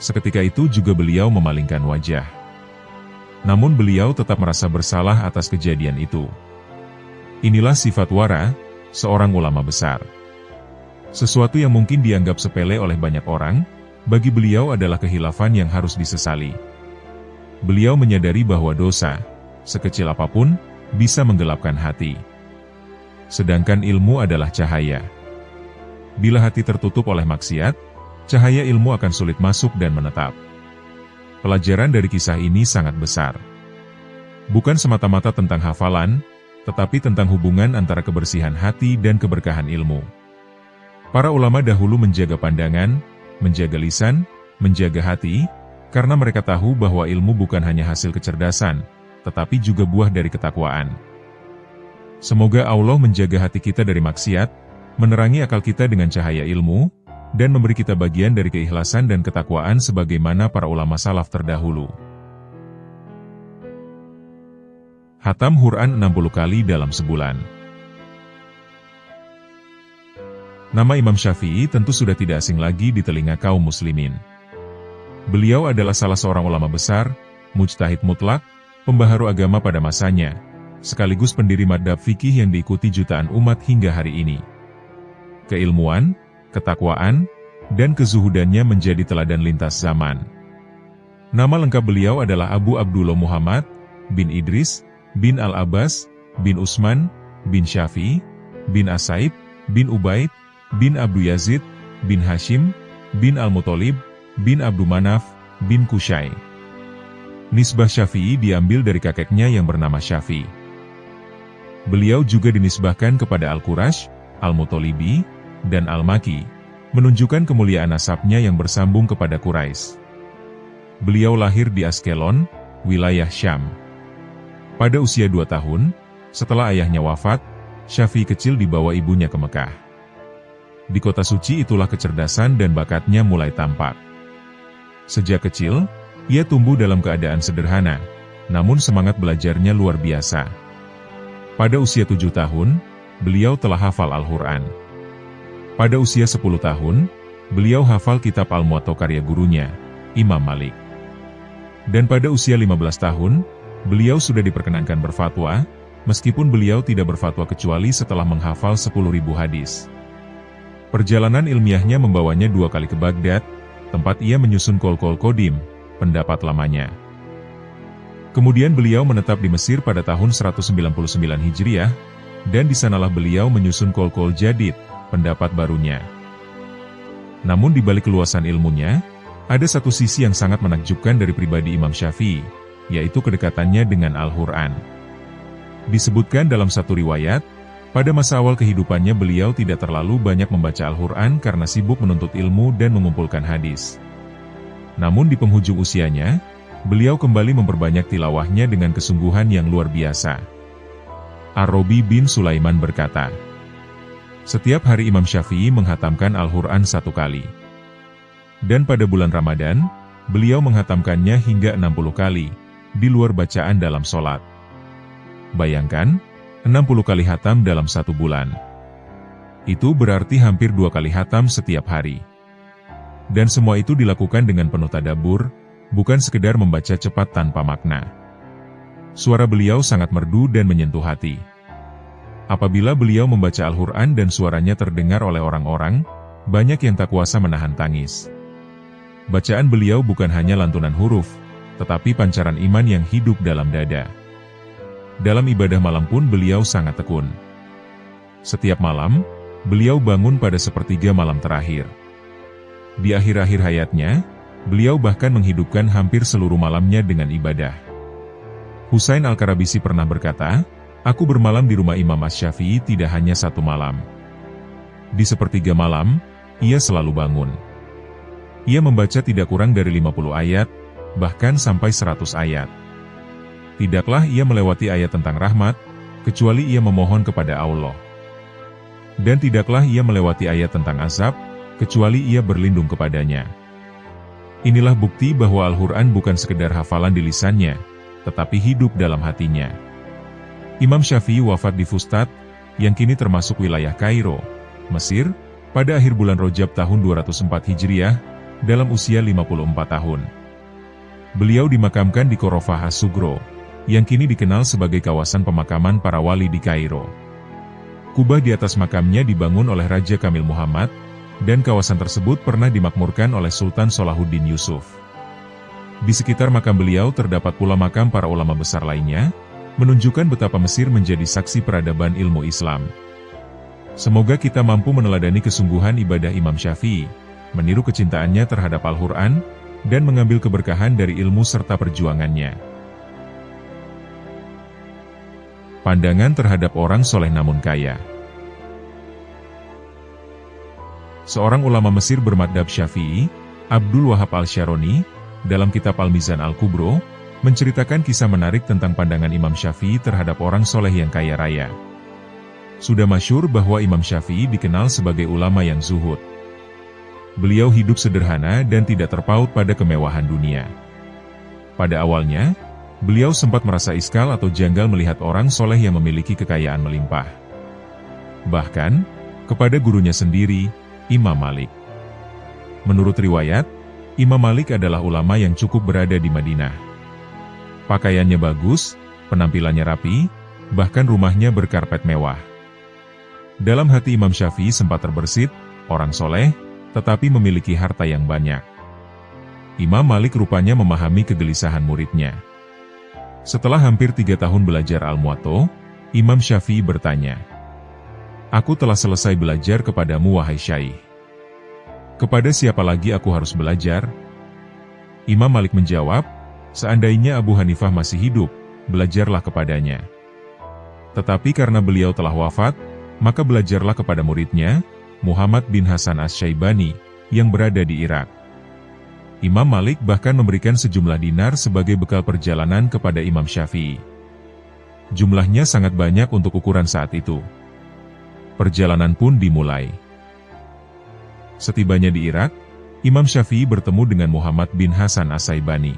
Seketika itu juga beliau memalingkan wajah. Namun beliau tetap merasa bersalah atas kejadian itu. Inilah sifat wara, seorang ulama besar. Sesuatu yang mungkin dianggap sepele oleh banyak orang, bagi beliau adalah khilafan yang harus disesali. Beliau menyadari bahwa dosa, sekecil apapun, bisa menggelapkan hati. Sedangkan ilmu adalah cahaya. Bila hati tertutup oleh maksiat, cahaya ilmu akan sulit masuk dan menetap. Pelajaran dari kisah ini sangat besar. Bukan semata-mata tentang hafalan, tetapi tentang hubungan antara kebersihan hati dan keberkahan ilmu. Para ulama dahulu menjaga pandangan, menjaga lisan, menjaga hati, karena mereka tahu bahwa ilmu bukan hanya hasil kecerdasan, tetapi juga buah dari ketakwaan. Semoga Allah menjaga hati kita dari maksiat, menerangi akal kita dengan cahaya ilmu, dan memberi kita bagian dari keikhlasan dan ketakwaan sebagaimana para ulama salaf terdahulu. Khatam Quran 60 kali dalam sebulan. Nama Imam Syafi'i tentu sudah tidak asing lagi di telinga kaum muslimin. Beliau adalah salah seorang ulama besar, mujtahid mutlak, pembaharu agama pada masanya, sekaligus pendiri madhab fikih yang diikuti jutaan umat hingga hari ini. Keilmuan, ketakwaan, dan kezuhudannya menjadi teladan lintas zaman. Nama lengkap beliau adalah Abu Abdullah Muhammad bin Idris bin Al-Abbas bin Utsman bin Syafi'i bin As-Saib bin Ubaid bin Abdu Yazid bin Hashim bin Al-Muttalib bin Abdu Manaf bin Qusay. Nisbah Syafi'i diambil dari kakeknya yang bernama Syafi'. Beliau juga dinisbahkan kepada Al-Qurash, Al-Muttalibi, dan Al-Maki, menunjukkan kemuliaan nasabnya yang bersambung kepada Quraisy. Beliau lahir di Askelon, wilayah Syam. Pada usia 2 tahun, setelah ayahnya wafat, Syafi'i kecil dibawa ibunya ke Mekah. Di kota suci itulah kecerdasan dan bakatnya mulai tampak. Sejak kecil, ia tumbuh dalam keadaan sederhana, namun semangat belajarnya luar biasa. Pada usia 7 tahun, beliau telah hafal Al-Quran. Pada usia 10 tahun, beliau hafal kitab Al-Muwatta karya gurunya, Imam Malik. Dan pada usia 15 tahun, beliau sudah diperkenankan berfatwa, meskipun beliau tidak berfatwa kecuali setelah menghafal 10.000 hadis. Perjalanan ilmiahnya membawanya 2 kali ke Baghdad, tempat ia menyusun Qol-Qol Qodim, pendapat lamanya. Kemudian beliau menetap di Mesir pada tahun 199 Hijriah, dan di sanalah beliau menyusun Qol-Qol Jadid, pendapat barunya. Namun di balik keluasan ilmunya, ada satu sisi yang sangat menakjubkan dari pribadi Imam Syafi'i, yaitu kedekatannya dengan Al-Quran. Disebutkan dalam satu riwayat, pada masa awal kehidupannya beliau tidak terlalu banyak membaca Al-Quran karena sibuk menuntut ilmu dan mengumpulkan hadis. Namun di penghujung usianya, beliau kembali memperbanyak tilawahnya dengan kesungguhan yang luar biasa. Ar-Rabi bin Sulaiman berkata, setiap hari Imam Syafi'i menghatamkan Al-Quran 1 kali. Dan pada bulan Ramadan, beliau menghatamkannya hingga 60 kali, di luar bacaan dalam sholat. Bayangkan, 60 kali hatam dalam 1 bulan. Itu berarti hampir 2 kali hatam setiap hari. Dan semua itu dilakukan dengan penuh tadabbur, bukan sekedar membaca cepat tanpa makna. Suara beliau sangat merdu dan menyentuh hati. Apabila beliau membaca Al-Quran dan suaranya terdengar oleh orang-orang, banyak yang tak kuasa menahan tangis. Bacaan beliau bukan hanya lantunan huruf, tetapi pancaran iman yang hidup dalam dada. Dalam ibadah malam pun beliau sangat tekun. Setiap malam, beliau bangun pada sepertiga malam terakhir. Di akhir-akhir hayatnya, beliau bahkan menghidupkan hampir seluruh malamnya dengan ibadah. Husain Al-Karabisi pernah berkata, aku bermalam di rumah Imam Asy-Syafi'i tidak hanya 1 malam. Di sepertiga malam, ia selalu bangun. Ia membaca tidak kurang dari 50 ayat, bahkan sampai 100 ayat. Tidaklah ia melewati ayat tentang rahmat, kecuali ia memohon kepada Allah. Dan tidaklah ia melewati ayat tentang azab, kecuali ia berlindung kepadanya. Inilah bukti bahwa Al-Quran bukan sekedar hafalan di lisannya, tetapi hidup dalam hatinya. Imam Syafi'i wafat di Fustat, yang kini termasuk wilayah Kairo, Mesir, pada akhir bulan Rajab tahun 204 Hijriah, dalam usia 54 tahun. Beliau dimakamkan di Qorofah As-Sugro, yang kini dikenal sebagai kawasan pemakaman para wali di Kairo. Kubah di atas makamnya dibangun oleh Raja Kamil Muhammad, dan kawasan tersebut pernah dimakmurkan oleh Sultan Salahuddin Yusuf. Di sekitar makam beliau terdapat pula makam para ulama besar lainnya, menunjukkan betapa Mesir menjadi saksi peradaban ilmu Islam. Semoga kita mampu meneladani kesungguhan ibadah Imam Syafi'i, meniru kecintaannya terhadap Al-Quran, dan mengambil keberkahan dari ilmu serta perjuangannya. Pandangan terhadap orang soleh namun kaya. Seorang ulama Mesir bermadhab Syafi'i, Abdul Wahab Al-Syaroni, dalam kitab Al-Mizan Al-Kubro, menceritakan kisah menarik tentang pandangan Imam Syafi'i terhadap orang soleh yang kaya raya. Sudah masyhur bahwa Imam Syafi'i dikenal sebagai ulama yang zuhud. Beliau hidup sederhana dan tidak terpaut pada kemewahan dunia. Pada awalnya, beliau sempat merasa iskal atau janggal melihat orang soleh yang memiliki kekayaan melimpah. Bahkan, kepada gurunya sendiri, Imam Malik. Menurut riwayat, Imam Malik adalah ulama yang cukup berada di Madinah. Pakaiannya bagus, penampilannya rapi, bahkan rumahnya berkarpet mewah. Dalam hati Imam Syafi'i sempat terbersit, orang soleh, tetapi memiliki harta yang banyak. Imam Malik rupanya memahami kegelisahan muridnya. Setelah hampir 3 tahun belajar Al-Muwatta, Imam Syafi'i bertanya, "Aku telah selesai belajar kepadamu wahai Syaikh. Kepada siapa lagi aku harus belajar?" Imam Malik menjawab, "Seandainya Abu Hanifah masih hidup, belajarlah kepadanya. Tetapi karena beliau telah wafat, maka belajarlah kepada muridnya, Muhammad bin Hasan Asy-Syaibani, yang berada di Irak." Imam Malik bahkan memberikan sejumlah dinar sebagai bekal perjalanan kepada Imam Syafi'i. Jumlahnya sangat banyak untuk ukuran saat itu. Perjalanan pun dimulai. Setibanya di Irak, Imam Syafi'i bertemu dengan Muhammad bin Hasan Asy-Syaibani.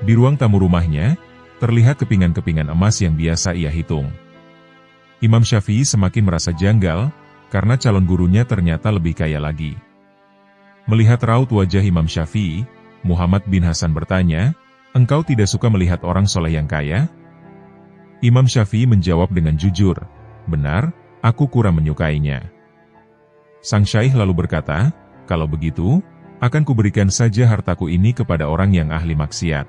Di ruang tamu rumahnya, terlihat kepingan-kepingan emas yang biasa ia hitung. Imam Syafi'i semakin merasa janggal, karena calon gurunya ternyata lebih kaya lagi. Melihat raut wajah Imam Syafi'i, Muhammad bin Hasan bertanya, "Engkau tidak suka melihat orang soleh yang kaya?" Imam Syafi'i menjawab dengan jujur, "Benar, aku kurang menyukainya." Sang syaikh lalu berkata, "Kalau begitu, akan kuberikan saja hartaku ini kepada orang yang ahli maksiat."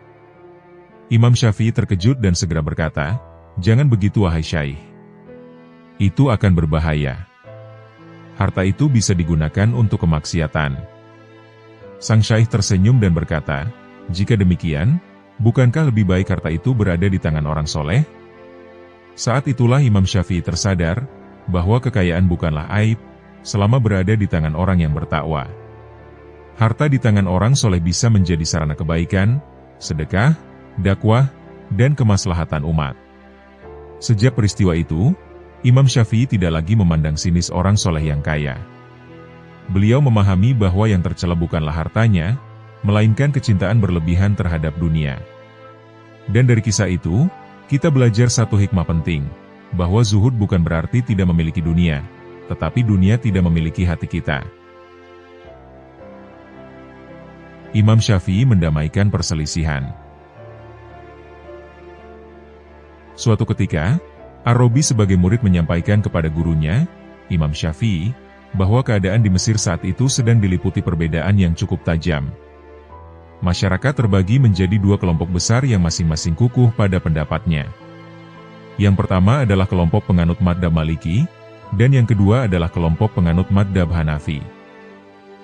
Imam Syafi'i terkejut dan segera berkata, "Jangan begitu wahai syaikh. Itu akan berbahaya. Harta itu bisa digunakan untuk kemaksiatan." Sang syaikh tersenyum dan berkata, "Jika demikian, bukankah lebih baik harta itu berada di tangan orang soleh?" Saat itulah Imam Syafi'i tersadar, bahwa kekayaan bukanlah aib, selama berada di tangan orang yang bertakwa. Harta di tangan orang soleh bisa menjadi sarana kebaikan, sedekah, dakwah, dan kemaslahatan umat. Sejak peristiwa itu, Imam Syafi'i tidak lagi memandang sinis orang soleh yang kaya. Beliau memahami bahwa yang tercela bukanlah hartanya, melainkan kecintaan berlebihan terhadap dunia. Dan dari kisah itu, kita belajar satu hikmah penting, bahwa zuhud bukan berarti tidak memiliki dunia, tetapi dunia tidak memiliki hati kita. Imam Syafi'i mendamaikan perselisihan. Suatu ketika, Ar-Rabi sebagai murid menyampaikan kepada gurunya, Imam Syafi'i, bahwa keadaan di Mesir saat itu sedang diliputi perbedaan yang cukup tajam. Masyarakat terbagi menjadi 2 kelompok besar yang masing-masing kukuh pada pendapatnya. Yang pertama adalah kelompok penganut madhab Maliki, dan yang kedua adalah kelompok penganut madhab Hanafi.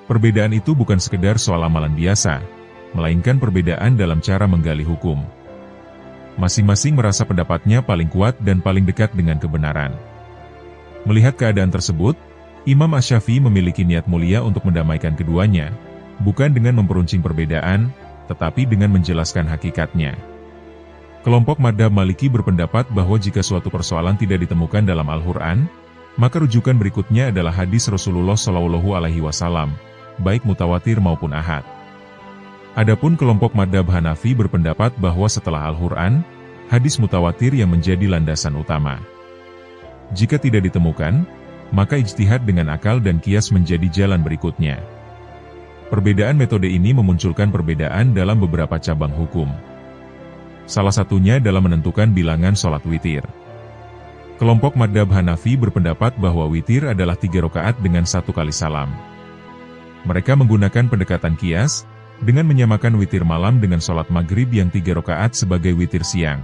Perbedaan itu bukan sekedar soal amalan biasa, melainkan perbedaan dalam cara menggali hukum. Masing-masing merasa pendapatnya paling kuat dan paling dekat dengan kebenaran. Melihat keadaan tersebut, Imam Asy-Syafi'i memiliki niat mulia untuk mendamaikan keduanya, bukan dengan memperuncing perbedaan, tetapi dengan menjelaskan hakikatnya. Kelompok madhab Maliki berpendapat bahwa jika suatu persoalan tidak ditemukan dalam Al-Quran, maka rujukan berikutnya adalah hadis Rasulullah SAW, baik mutawatir maupun ahad. Adapun kelompok madhab Hanafi berpendapat bahwa setelah Al-Quran, hadis mutawatir yang menjadi landasan utama. Jika tidak ditemukan, maka ijtihad dengan akal dan kias menjadi jalan berikutnya. Perbedaan metode ini memunculkan perbedaan dalam beberapa cabang hukum. Salah satunya dalam menentukan bilangan sholat witir. Kelompok Madhab Hanafi berpendapat bahwa witir adalah 3 rakaat dengan 1 kali salam. Mereka menggunakan pendekatan kias, dengan menyamakan witir malam dengan sholat maghrib yang 3 rakaat sebagai witir siang.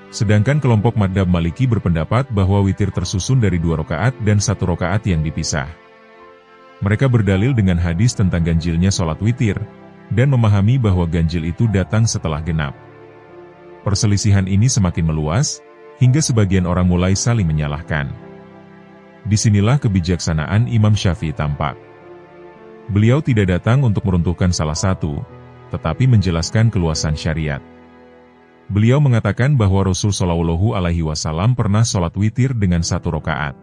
Sedangkan kelompok Madhab Maliki berpendapat bahwa witir tersusun dari 2 rakaat dan 1 rakaat yang dipisah. Mereka berdalil dengan hadis tentang ganjilnya sholat witir, dan memahami bahwa ganjil itu datang setelah genap. Perselisihan ini semakin meluas, hingga sebagian orang mulai saling menyalahkan. Disinilah kebijaksanaan Imam Syafi'i tampak. Beliau tidak datang untuk meruntuhkan salah satu, tetapi menjelaskan keluasan syariat. Beliau mengatakan bahwa Rasul Shallallahu Alaihi Wasallam pernah sholat witir dengan 1 rakaat.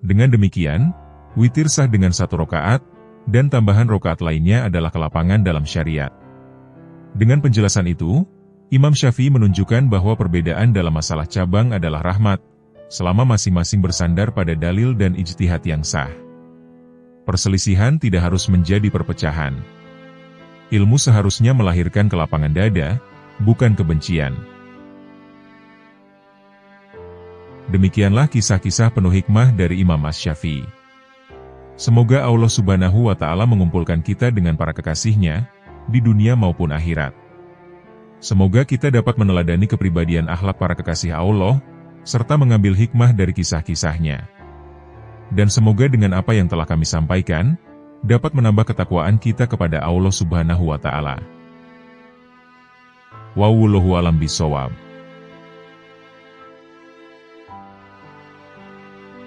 Dengan demikian, witir sah dengan 1 rakaat, dan tambahan rakaat lainnya adalah kelapangan dalam syariat. Dengan penjelasan itu, Imam Syafi'i menunjukkan bahwa perbedaan dalam masalah cabang adalah rahmat, selama masing-masing bersandar pada dalil dan ijtihad yang sah. Perselisihan tidak harus menjadi perpecahan. Ilmu seharusnya melahirkan kelapangan dada, bukan kebencian. Demikianlah kisah-kisah penuh hikmah dari Imam Asy-Syafi'i. Semoga Allah Subhanahu wa Ta'ala mengumpulkan kita dengan para kekasihnya, di dunia maupun akhirat. Semoga kita dapat meneladani kepribadian akhlak para kekasih Allah, serta mengambil hikmah dari kisah-kisahnya. Dan semoga dengan apa yang telah kami sampaikan, dapat menambah ketakwaan kita kepada Allah Subhanahu wa Ta'ala. Wallahu a'lam bishawab.